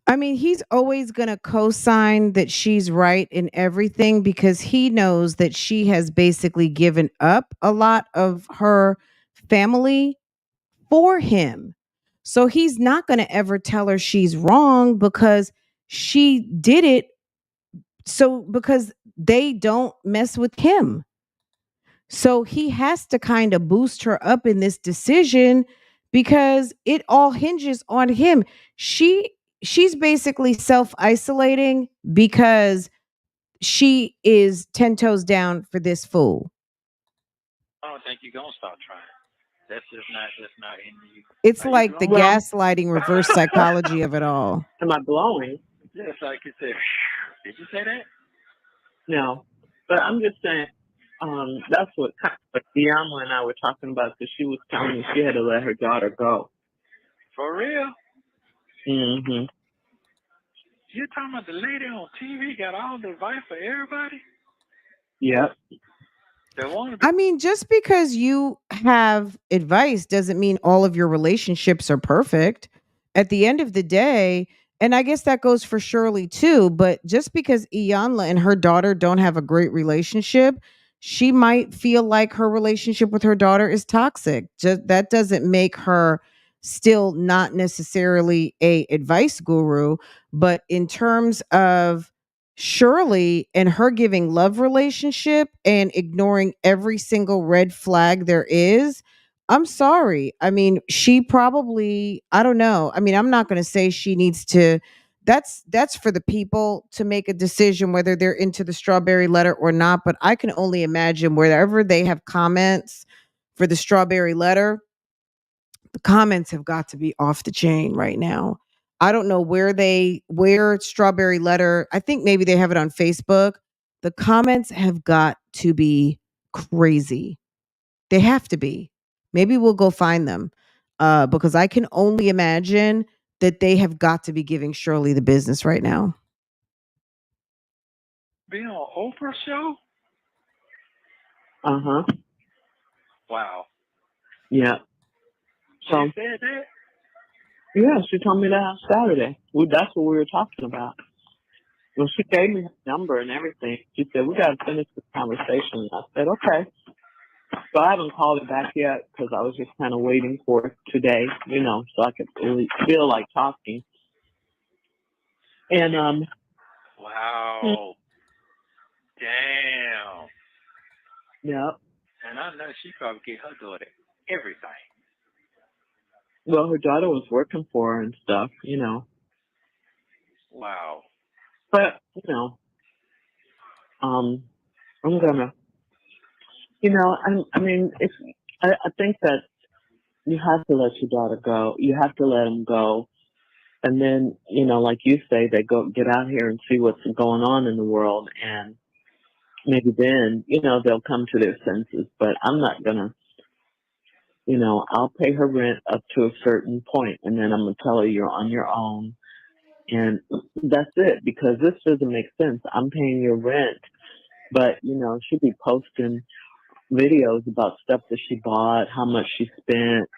I mean, he's always going to co-sign that she's right in everything because he knows that she has basically given up a lot of her family for him. So he's not going to ever tell her she's wrong because she did it because they don't mess with him. So he has to kind of boost her up in this decision because it all hinges on him. She's basically self-isolating because she is 10 toes down for this fool. I don't think you're gonna stop trying. That's not in you. It's like the gaslighting reverse psychology of it all. Am I blowing? Yeah, it's like you said. Did you say that? No, but I'm just saying. That's what Iyanla and I were talking about because she was telling me she had to let her daughter go. For real? Mm-hmm. You're talking about the lady on TV got all the advice for everybody? Yep. I mean, just because you have advice doesn't mean all of your relationships are perfect. At the end of the day, and I guess that goes for Shirley too, but just because Iyanla and her daughter don't have a great relationship, she might feel like her relationship with her daughter is toxic. Just that doesn't make her still not necessarily a advice guru, but in terms of Shirley and her giving love relationship and ignoring every single red flag there is, I'm sorry. I mean, she probably, I don't know. I mean, I'm not going to say she needs to that's for the people to make a decision whether they're into the strawberry letter or not, but I can only imagine wherever they have comments for the strawberry letter, the comments have got to be off the chain right now. I don't know where Strawberry Letter, I think maybe they have it on Facebook. The comments have got to be crazy. They have to be. Maybe we'll go find them. Because I can only imagine that they have got to be giving Shirley the business right now. Being on Oprah show? Uh-huh. Wow. Yeah. So She said that? yeah, she told me that on Saturday. That's what we were talking about. Well, she gave me her number and everything. She said, we got to finish this conversation. And I said, okay. So I haven't called her back yet because I was just kind of waiting for it today, so I could really feel like talking. And, wow. Damn. Yeah. And I know she probably gave her daughter everything. Well, her daughter was working for her and stuff, Wow. But, I'm gonna, I mean, I think that you have to let your daughter go. You have to let them go. And then, like you say, they get out here and see what's going on in the world. And maybe then, they'll come to their senses. But I'm not gonna, I'll pay her rent up to a certain point, and then I'm gonna tell her you're on your own. And that's it, because this doesn't make sense. I'm paying your rent, but, she'll be posting videos about stuff that she bought, how much she spent,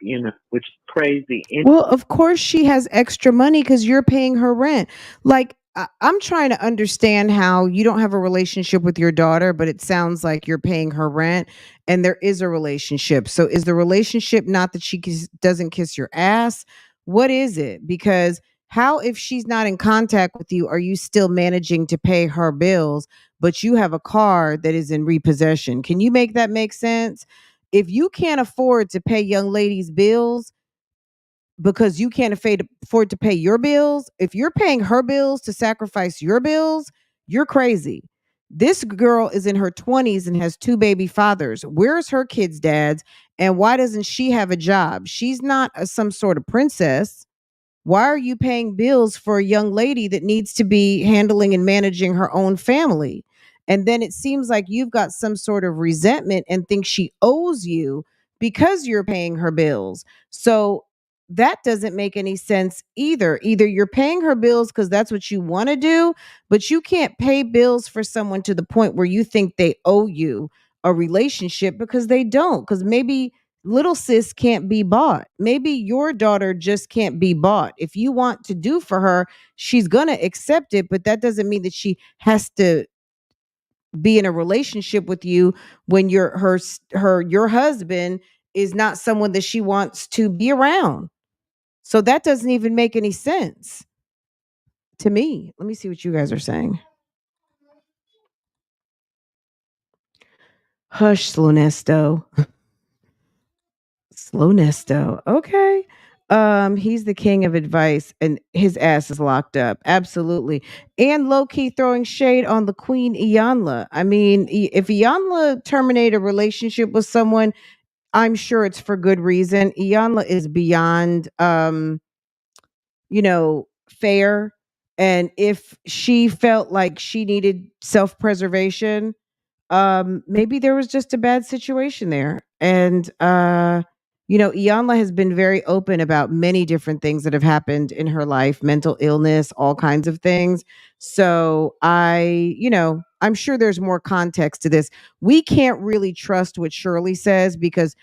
which is crazy. Well, of course she has extra money because you're paying her rent. Like, I'm trying to understand how you don't have a relationship with your daughter, but it sounds like you're paying her rent and there is a relationship. So is the relationship not that she doesn't kiss your ass? What is it? Because how, if she's not in contact with you, are you still managing to pay her bills, but you have a car that is in repossession? Can you make that make sense? If you can't afford to pay young ladies' bills, because you can't afford to pay your bills, if you're paying her bills to sacrifice your bills, you're crazy. This girl is in her 20s and has 2 baby fathers. Where's her kids' dads? And why doesn't she have a job? She's not some sort of princess. Why are you paying bills for a young lady that needs to be handling and managing her own family? And then it seems like you've got some sort of resentment and think she owes you because you're paying her bills. So that doesn't make any sense either. Either you're paying her bills because that's what you want to do, but you can't pay bills for someone to the point where you think they owe you a relationship because they don't. Because maybe little sis can't be bought. Maybe your daughter just can't be bought. If you want to do for her, she's going to accept it, but that doesn't mean that she has to be in a relationship with you when your husband is not someone that she wants to be around. So that doesn't even make any sense to me. Let me see what you guys are saying. Hush, slow Nesto. Slow Nesto. Okay. He's the king of advice and his ass is locked up. Absolutely. And low key throwing shade on the queen Iyanla. I mean, if Iyanla terminate a relationship with someone, I'm sure it's for good reason. Iyanla is beyond fair. And if she felt like she needed self-preservation, maybe there was just a bad situation there. And Iyanla has been very open about many different things that have happened in her life, mental illness, all kinds of things. So I'm sure there's more context to this. We can't really trust what Shirley says because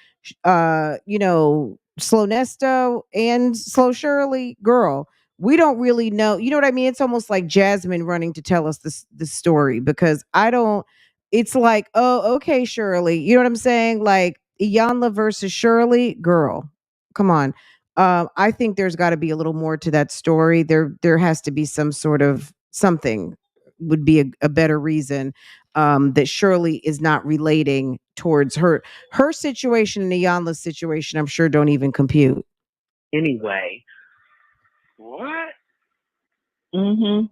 Slow Nesto and Slow Shirley, girl, we don't really know. You know what I mean? It's almost like Jasmine running to tell us this story because I don't. It's like, oh, okay, Shirley. You know what I'm saying? Like Iyanla versus Shirley, girl, come on. I think there's got to be a little more to that story. There has to be some sort of something would be a better reason that Shirley is not relating towards her situation and Iyanla's situation. I'm sure don't even compute. Anyway. What? Mm-hmm.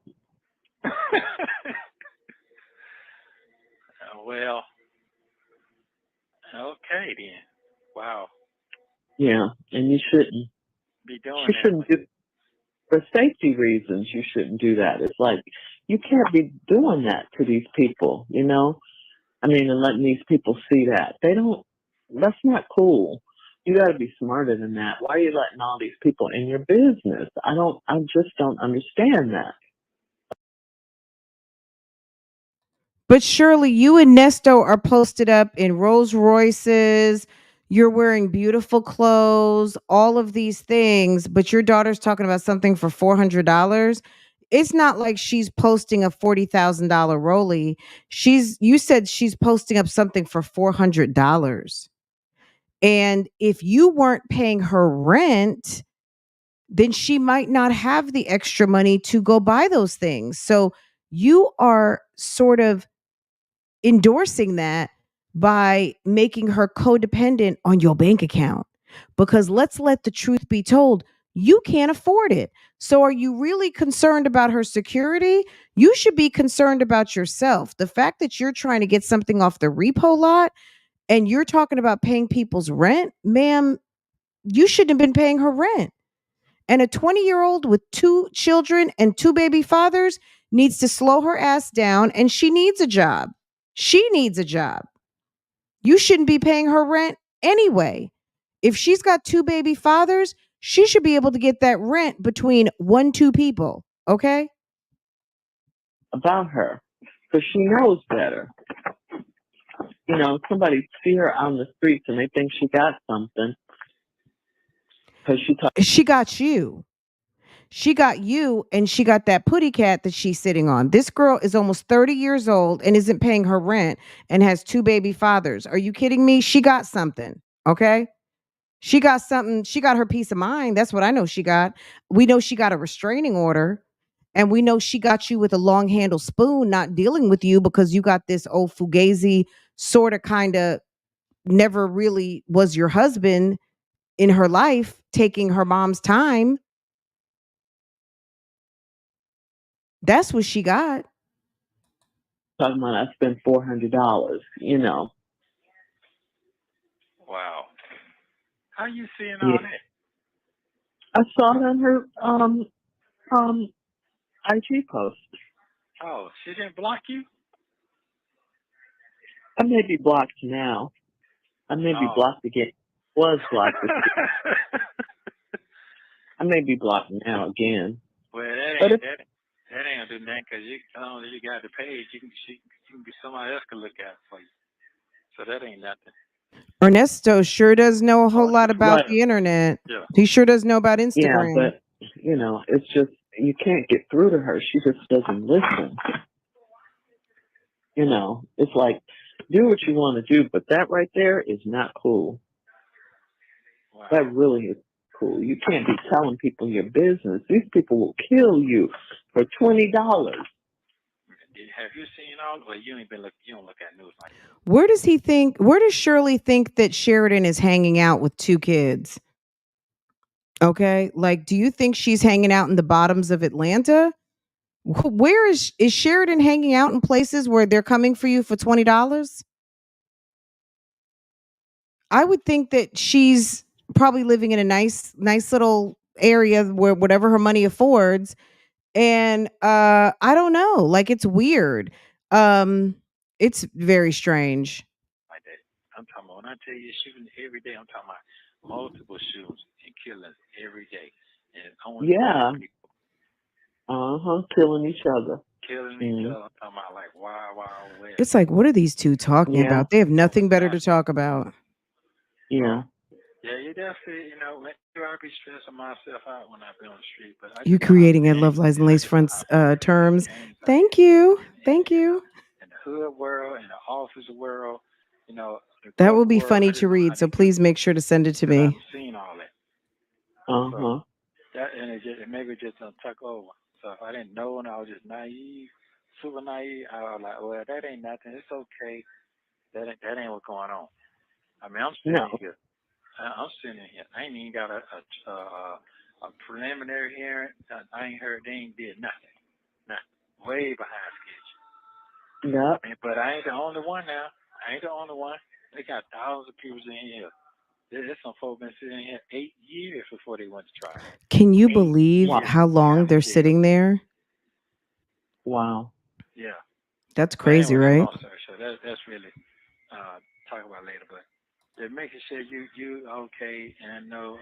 Well, okay then. Wow. Yeah, and you shouldn't. Be doing You that. shouldn't do for safety reasons. You shouldn't do that. It's like you can't be doing that to these people. I mean, and letting these people see that they don't. That's not cool. You got to be smarter than that. Why are you letting all these people in your business? I just don't understand that. But surely you and Nesto are posted up in Rolls Royces. You're wearing beautiful clothes, all of these things, but your daughter's talking about something for $400. It's not like she's posting a $40,000 Rollie. You said she's posting up something for $400. And if you weren't paying her rent, then she might not have the extra money to go buy those things. So you are sort of endorsing that by making her codependent on your bank account. Because let's let the truth be told, you can't afford it. So are you really concerned about her security? You should be concerned about yourself. The fact that you're trying to get something off the repo lot and you're talking about paying people's rent, ma'am, you shouldn't have been paying her rent. And a 20-year-old with 2 children and 2 baby fathers needs to slow her ass down and she needs a job. She needs a job. You shouldn't be paying her rent anyway. If she's got 2 baby fathers, she should be able to get that rent between 2 people. Okay? About her, because she knows better. Somebody see her on the streets and they think she got something because She got you. She got you and she got that putty cat that she's sitting on. This girl is almost 30 years old and isn't paying her rent and has 2 baby fathers. Are you kidding me? She got something. Okay? She got something. She got her peace of mind. That's what I know she got. We know she got a restraining order. And we know she got you with a long handle spoon, not dealing with you because you got this old fugazi sort of kind of never really was your husband in her life, taking her mom's time. That's what she got. talking about I spent $400. Wow. How you seeing all Yeah, that? I saw it on her IG post. Oh, she didn't block you? I may be blocked now. I may be Oh. blocked again. Was blocked before. I may be blocked now again. Well, that But ain't if that ain't gonna do nothing because as long as you got the page, you can be somebody else can look at it for you. So that ain't nothing. Ernesto sure does know a whole Oh, lot yeah. about right, the internet. Yeah. He sure does know about yeah, Instagram. but it's just you can't get through to her. She just doesn't listen. It's like do what you want to do, but that right there is not cool. Wow. That really is cool. You can't be telling people your business. These people will kill you for $20. Have you seen all? Well, you ain't been look. You don't look at news like that. Where does Shirley think that Sheridan is hanging out with two kids? Okay. Like, do you think she's hanging out in the bottoms of Atlanta? Where is Sheridan hanging out in places where they're coming for you for $20? I would think that she's probably living in a nice little area where whatever her money affords. And I don't know. Like it's weird. It's very strange. Like that. I'm talking about when I tell you shooting every day. I'm talking about multiple shootings and killings every day, and only Yeah. black people Killing each other. killing each other. I'm talking about like wild west. It's like, what are these two talking Yeah. about? They have Over nothing better to nothing. talk about. Yeah. Yeah, you definitely, I be stressing myself out when I be on the street, but I You just know how creating a things, Love Lies and I Lace just know Fronts how terms. things are Thank you. in, Thank you. in the hood world, in the office world, the That will corporate be world. I funny just to know how read. So these please people, make sure to send it to because me. I've seen all that. Uh-huh. So that, and it maybe just don't tuck over. So if I didn't know and I was just naive, super naive, I was like, well, that ain't nothing. It's okay. That ain't what's going on. I mean, I'm sitting No. here. I'm sitting here. I ain't even got a preliminary hearing. I ain't heard they ain't did nothing. Nothing. Way behind schedule. Yep. But I ain't the only one now. I ain't the only one. They got thousands of people in here. There's some folks been sitting here 8 years before they went to trial. Can you 8 believe years how long behind they're schedule. sitting there? Wow. Yeah. That's But crazy, anyway, right? long story short, that's really talk about later. But they're making sure you okay, and I know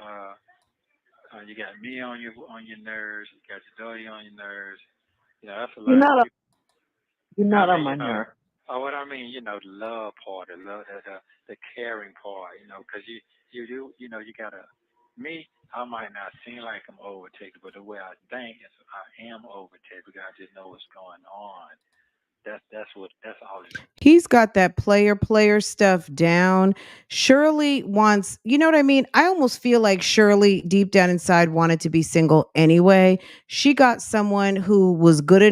you got me on your nerves, you got your daughter on your nerves. That's a You're lot of not people. you're I not on mean, my nerve. what I mean, the love part, the caring part, because you gotta. Me, I might not seem like I'm overtaken, but the way I think is I am overtaken because I just know what's going on. That's all it is. He's got that player stuff down. Shirley wants, you know what I mean? I almost feel like Shirley deep down inside wanted to be single anyway. She got someone who was good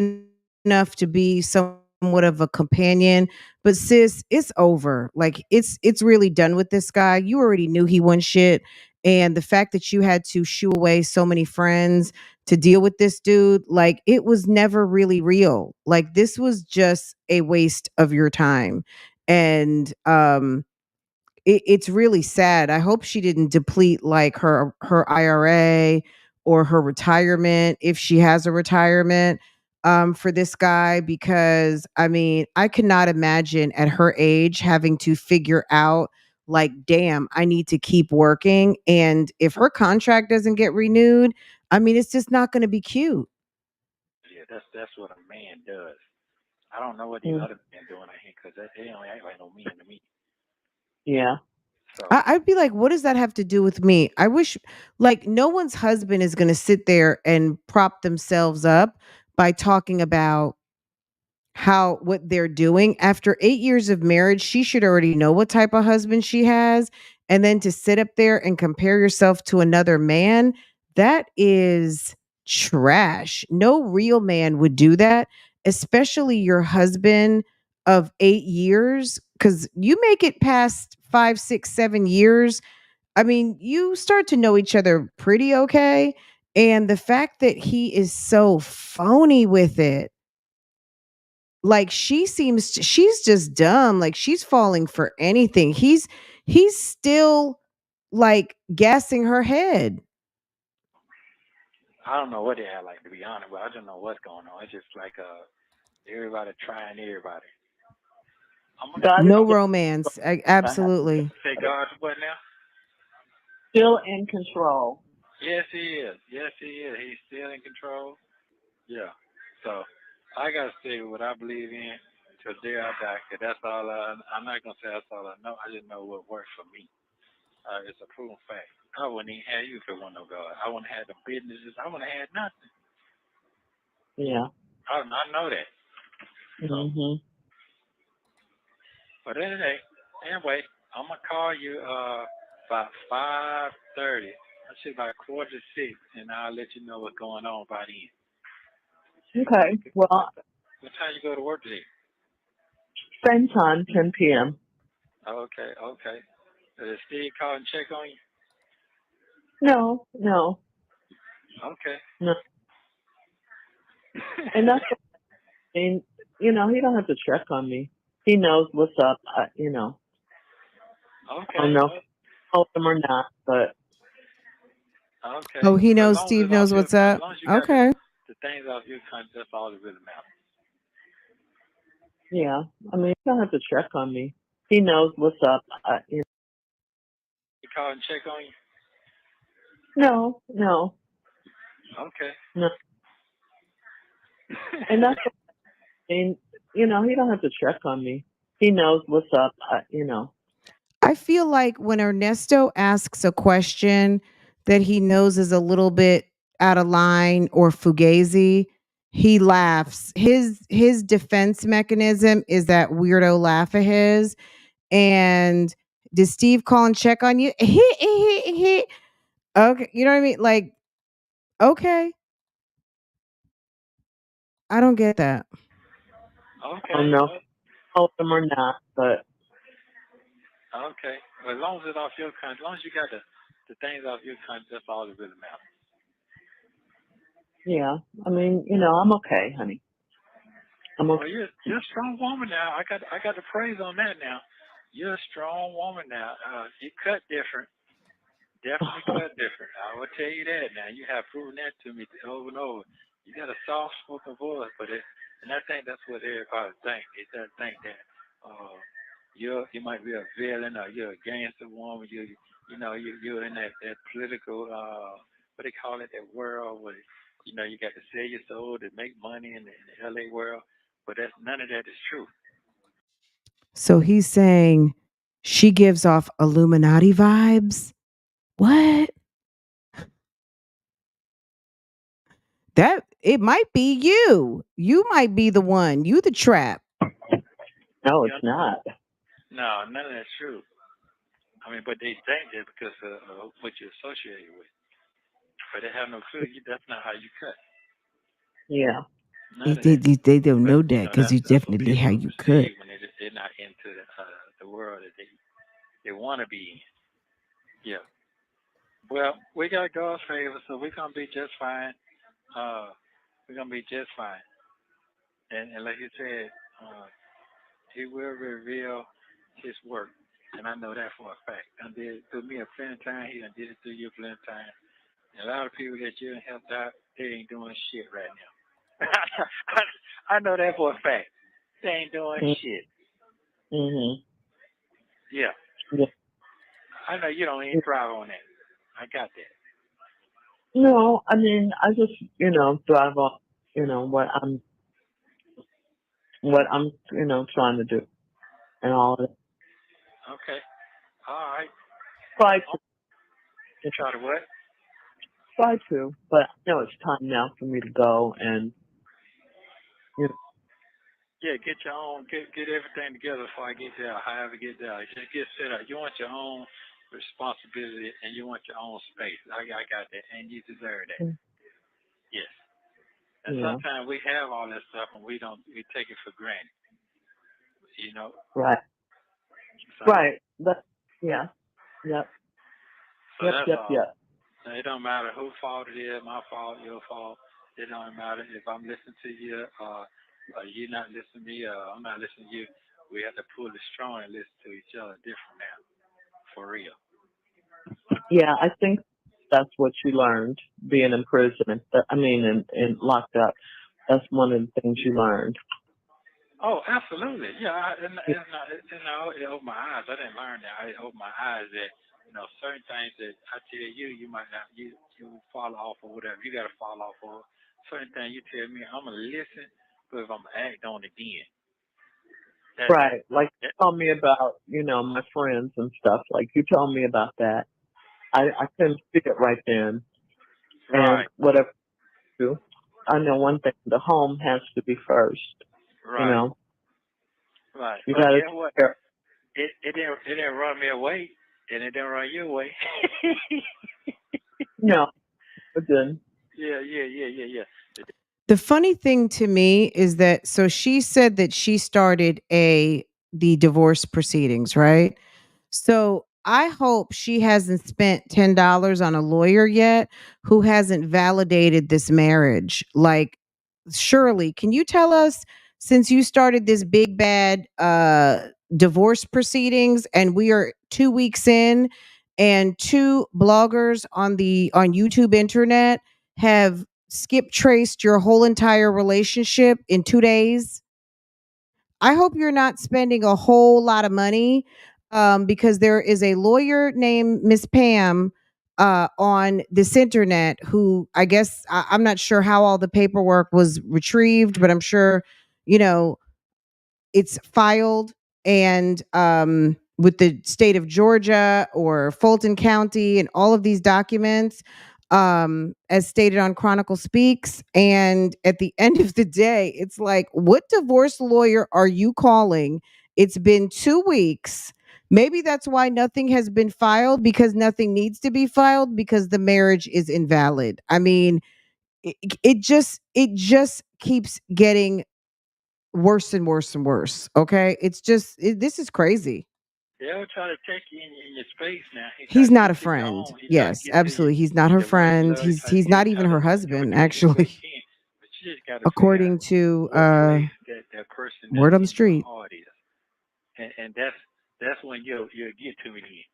enough to be somewhat of a companion, but sis, it's over. Like it's really done with this guy. You already knew he wasn't shit. And the fact that you had to shoo away so many friends to deal with this dude, like it was never really real. Like this was just a waste of your time. And it's really sad. I hope she didn't deplete like her IRA or her retirement if she has a retirement for this guy, because I mean, I could not imagine at her age having to figure out like, damn, I need to keep working, and if her contract doesn't get renewed, I mean, it's just not going to be cute. Yeah, that's what a man does. I don't know what these Mm. other men doing out here because they don't act like no men to me. Yeah. So I'd be like, what does that have to do with me? I wish, like, no one's husband is going to sit there and prop themselves up by talking about how what they're doing. After 8 years of marriage, she should already know what type of husband she has. And then to sit up there and compare yourself to another man, that is trash. No real man would do that, especially your husband of 8 years. Because you make it past 5, 6, 7 years. I mean, you start to know each other pretty okay. And the fact that he is so phony with it, like she's just dumb. Like she's falling for anything. He's still like gassing her head. I don't know what they have like, to be honest, but I don't know what's going on. It's just like everybody trying everybody. God is No romance. Absolutely. Say God what now? still in control. Yes, he is. Yes, he is. He's still in control. Yeah. So I gotta say what I believe in till day I die. 'Cause that's all. I'm not gonna say that's all I know. I just know what works for me. It's a proven fact. I wouldn't even have you if it wasn't no God. I wouldn't have the businesses. I wouldn't have had nothing. Yeah. I know that. So, but anyway, I'm gonna call you about 5:30. I should about 5:45, and I'll let you know what's going on by then. Okay. Well, What time you go to work today? same time, 10 p.m. Okay. Did Steve call and check on you? No. Okay. No. And that's, I mean, he don't have to check on me. He knows what's up. Okay. I don't know if I told him or not, but. Okay. Oh, he As knows. long as Steve it's off knows your what's country, as up. long as you got Okay. the things off your country, that's all that really matters. Yeah. I mean, he don't have to check on me. He knows what's up. He call and check on you? No. Okay. No. And that's, I mean, he don't have to check on me. He knows what's up. I feel like when Ernesto asks a question that he knows is a little bit out of line or fugazi, he laughs. His defense mechanism is that weirdo laugh of his. And did Steve call and check on you? Okay, you know what I mean? Like, okay, I don't get that. Okay. I don't know if I told him or not, but. Okay. Well, as long as it's off your country, as long as you got the things off your country, that's all that really matters. Yeah. I mean, I'm okay, honey. I'm okay. Well, you're a strong woman now. I got the praise on that now. You're a strong woman now. You cut different. Definitely cut different. I will tell you that now. You have proven that to me over and over. You got a soft spoken voice, and I think that's what everybody thinks. They just think that you might be a villain or you're a gangster woman. You're in that political what they call it, that world where you got to sell your soul to make money in the LA world. But that's none of that is true. So he's saying she gives off Illuminati vibes. What? That it might be you. You might be the one. You the trap. No, it's not. No, none of that's true. I mean, but they think that because of what you're associated with. But they have no clue. That's not how you cut. Yeah. None of that. They don't know But, that because it's that's what definitely how people you cut. perceive when they're not into the world that they want to be in. Yeah. Well, we got God's favor, so we're gonna be just fine. We're gonna be just fine. And like you said, He will reveal His work, and I know that for a fact. And did it through me a plenty of time. He done did it through you a plenty of time. And a lot of people that you helped out, they ain't doing shit right now. I know that for a fact. They ain't doing shit. Yeah. Yeah. I know you don't even thrive on that. I got that. No, I mean, I just, thrive on, what I'm, trying to do and all of it. Okay. All right. Try You try to what? to, but I know it's time now for me to go and, Yeah, get your own, get everything together before I get there, however get there. Just get set up. You want your own responsibility and you want your own space. I got that, and you deserve that. Yes. And sometimes we have all that stuff and we take it for granted. Right. So, Right. But, yeah. Yep. So that's all. Yep. It don't matter whose fault it is, my fault, your fault. It don't matter if I'm listening to you. You not listening to me, I'm not listening to you. We have to pull the strong and listen to each other different now, for real. Yeah, I think that's what you learned being in prison. I mean, in locked up. That's one of the things you learned. Oh, absolutely. Yeah, it opened my eyes. I didn't learn that. It opened my eyes that certain things that I tell you, you might not you fall off or whatever. You got to fall off or certain things you tell me, I'm gonna listen, but if I'm gonna act on it, then Right. Like you that told me about, my friends and stuff. Like you told me about that. I couldn't see it right then. And right, whatever you do, I know one thing, the home has to be first. You right, know, right. you But gotta guess what? take care. It didn't run me away, and it didn't run you away. No, it didn't. Yeah. The funny thing to me is that so she said that she started the divorce proceedings, right? So I hope she hasn't spent $10 on a lawyer yet who hasn't validated this marriage. Like, Shirley, can you tell us, since you started this big bad divorce proceedings and we are 2 weeks in and two bloggers on YouTube internet have skip traced your whole entire relationship in 2 days? I hope you're not spending a whole lot of money, because there is a lawyer named Miss Pam on this internet who I guess I'm not sure how all the paperwork was retrieved, but I'm sure, you know, it's filed and with the state of Georgia or Fulton County and all of these documents, as stated on Chronicle Speaks. And at the end of the day, it's like, what divorce lawyer are you calling? It's been 2 weeks. Maybe that's why nothing has been filed, because nothing needs to be filed because the marriage is invalid. I mean, it just keeps getting worse and worse and worse. Okay, this is crazy. They'll try to take you in your space now. He try He's to not get a to your friend. home. He try to Yes, get to absolutely, he's not her your friend. regular. He's not even her husband, But actually. you just got to figure out According to what race that person word on the in your street. heart is, and that's when you'll get to me.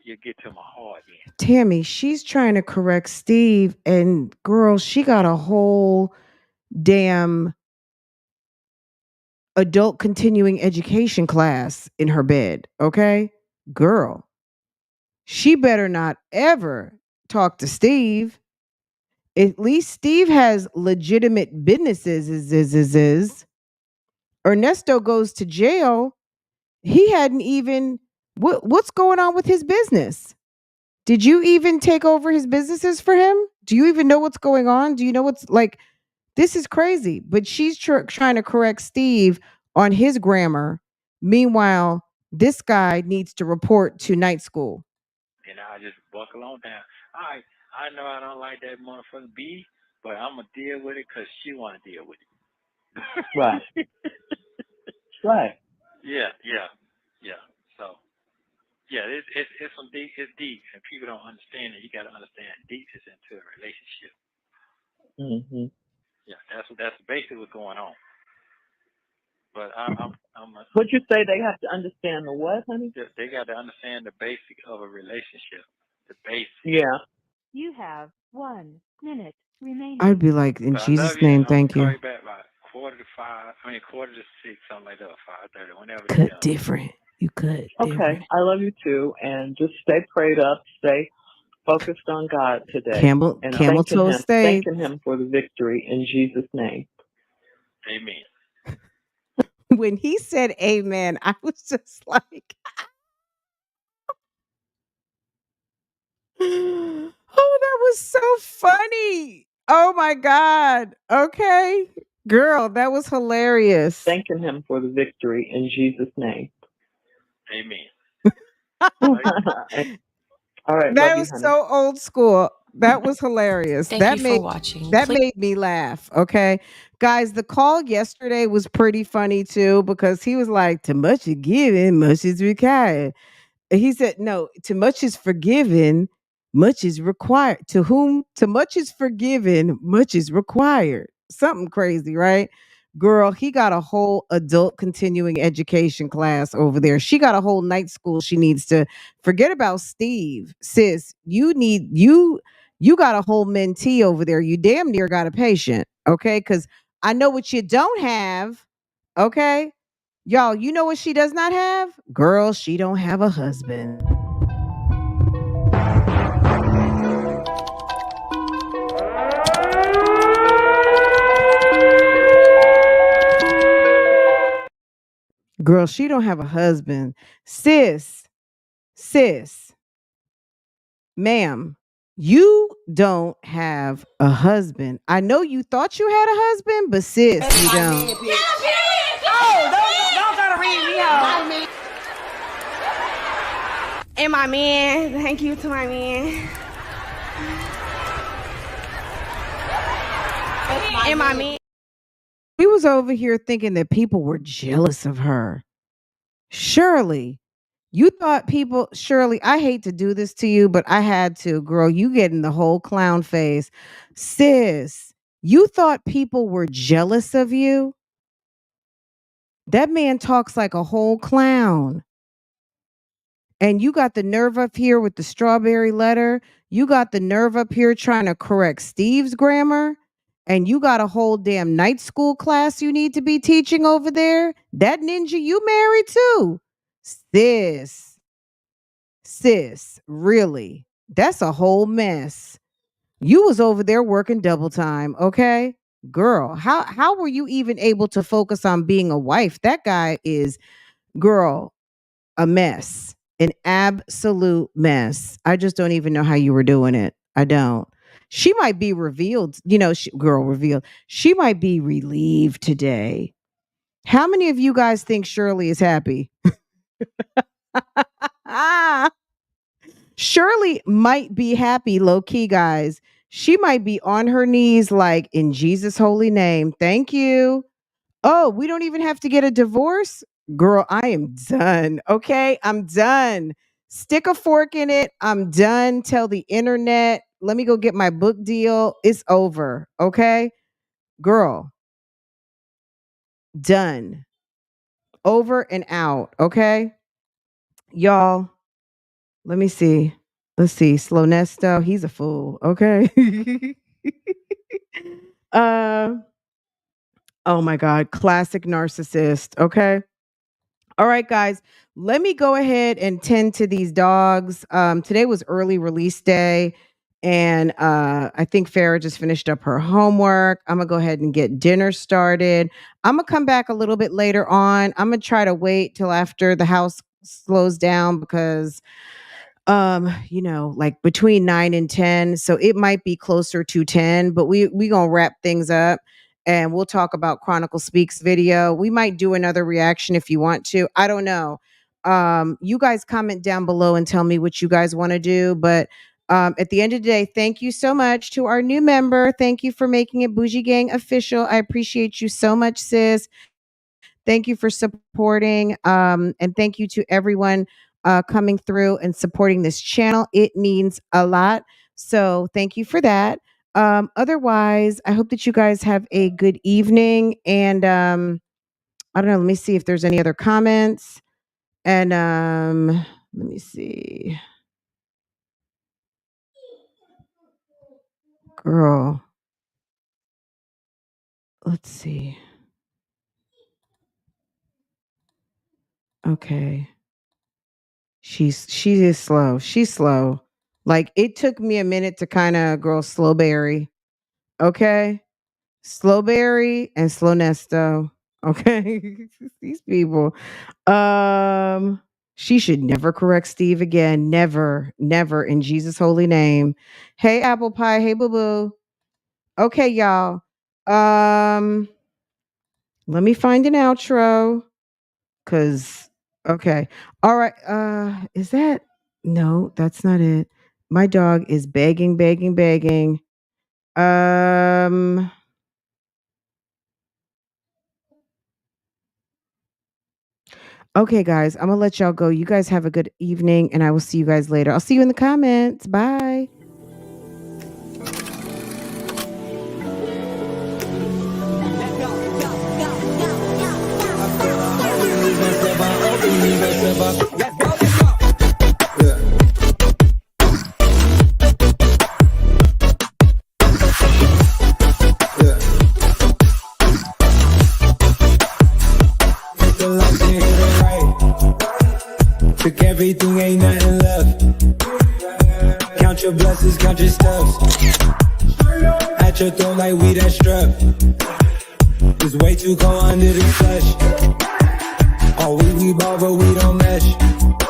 You get to my heart then. Tammy, she's trying to correct Steve, and girl, she got a whole damn adult continuing education class in her bed. Okay, girl, she better not ever talk to Steve. At least Steve has legitimate businesses. Is Ernesto goes to jail. He hadn't even what's going on with his business? Did you even take over his businesses for him? Do you even know what's going on? Do you know what's like? This is crazy. But she's trying to correct Steve on his grammar. Meanwhile, this guy needs to report to night school. And I just buckle on down. I know I don't like that motherfucker B, but I'm gonna deal with it because she want to deal with it. Right. Right. Yeah. So yeah, it's some deep. It's deep, and people don't understand it. You got to understand deep is into a relationship. Hmm. Yeah, that's basically what's going on. But I'm Would you say they have to understand the what, honey? they got to understand the basic of a relationship. The basic. Yeah. You have 1 minute remaining. I'd be like, in But I love Jesus' you. name, I'm gonna thank call you. you back by 4:45. I mean 4:45, something like that, 5:30, whenever they Cut done. different. You cut Okay. different. I love you too, and just stay prayed up. Stay focused on God today, Camel and toe stayed. thanking Him for the victory in Jesus' name. Amen. When he said amen, I was just like, oh, that was so funny. Oh my God. Okay. Girl, that was hilarious. Thanking Him for the victory in Jesus' name. Amen. All right, That love you, was honey. so old school. That was hilarious. Thank you for watching. That made me laugh. Okay. Guys, the call yesterday was pretty funny too, because he was like, too much is given, much is required. And he said, no, too much is forgiven, much is required. To whom too much is forgiven, much is required. Something crazy, right? Girl, he got a whole adult continuing education class over there. She got a whole night school she needs to forget about Steve. Sis, you got a whole mentee over there. You damn near got a patient. Okay. Cause I know what you don't have. Okay. Y'all, you know what she does not have? Girl, she don't have a husband. Girl, she don't have a husband. Sis, ma'am, you don't have a husband. I know you thought you had a husband, but sis, That's you my don't. man, bitch. Oh, don't gotta read me My out. man. And my man, thank you to my man. That's my And my man. man. She was over here thinking that people were jealous of her. Shirley, you thought people, Shirley, I hate to do this to you, but I had to, girl. You getting the whole clown face. Sis, you thought people were jealous of you? That man talks like a whole clown. And you got the nerve up here with the strawberry letter. You got the nerve up here trying to correct Steve's grammar. And you got a whole damn night school class you need to be teaching over there. That ninja you married too. Sis, really? That's a whole mess. You was over there working double time, okay? Girl, how were you even able to focus on being a wife? That guy is, girl, a mess. An absolute mess. I just don't even know how you were doing it. I don't. She might be revealed, revealed. She might be relieved today. How many of you guys think Shirley is happy? Shirley might be happy, low key, guys. She might be on her knees, like, in Jesus' holy name. Thank you. Oh, we don't even have to get a divorce? Girl, I am done. Okay, I'm done. Stick a fork in it. I'm done. Tell the internet. Let me go get my book deal. It's over. Okay, girl, done. Over and out. Okay, y'all. Let me see. Let's see. Slow Nesto. He's a fool. Okay. uh. Oh my God. Classic narcissist. Okay. All right, guys. Let me go ahead and tend to these dogs. Today was early release day, and I think Farrah just finished up her homework. I'm gonna go ahead and get dinner started. I'm gonna come back a little bit later on. I'm gonna try to wait till after the house slows down because like between 9 and 10, so it might be closer to 10, but we gonna wrap things up and we'll talk about Chronicle Speaks video. We might do another reaction if you want to. I don't know. You guys comment down below and tell me what you guys want to do, but at the end of the day, thank you so much to our new member. Thank you for making it Bougie Gang official. I appreciate you so much, sis. Thank you for supporting. And thank you to everyone coming through and supporting this channel. It means a lot. So thank you for that. Otherwise, I hope that you guys have a good evening. And I don't know. Let me see if there's any other comments. And let me see. Girl. Let's see. Okay. She is slow. She's slow. Like it took me a minute to kind of girl slowberry. Okay. Slowberry and Slow Nesto. Okay. These people. She should never correct Steve again. Never, never in Jesus' holy name. Hey, apple pie. Hey, boo boo. Okay, y'all. Let me find an outro. Cause okay. All right. Is that no, that's not it. My dog is begging, begging, begging. Um Okay, guys, I'm gonna let y'all go. You guys have a good evening, and I will see you guys later. I'll see you in the comments. Bye. Go, go, go. Took everything, ain't nothing left. Count your blessings, count your steps. At your throat like we that strap. It's way too cold under the flesh. All we ball, but we don't mesh.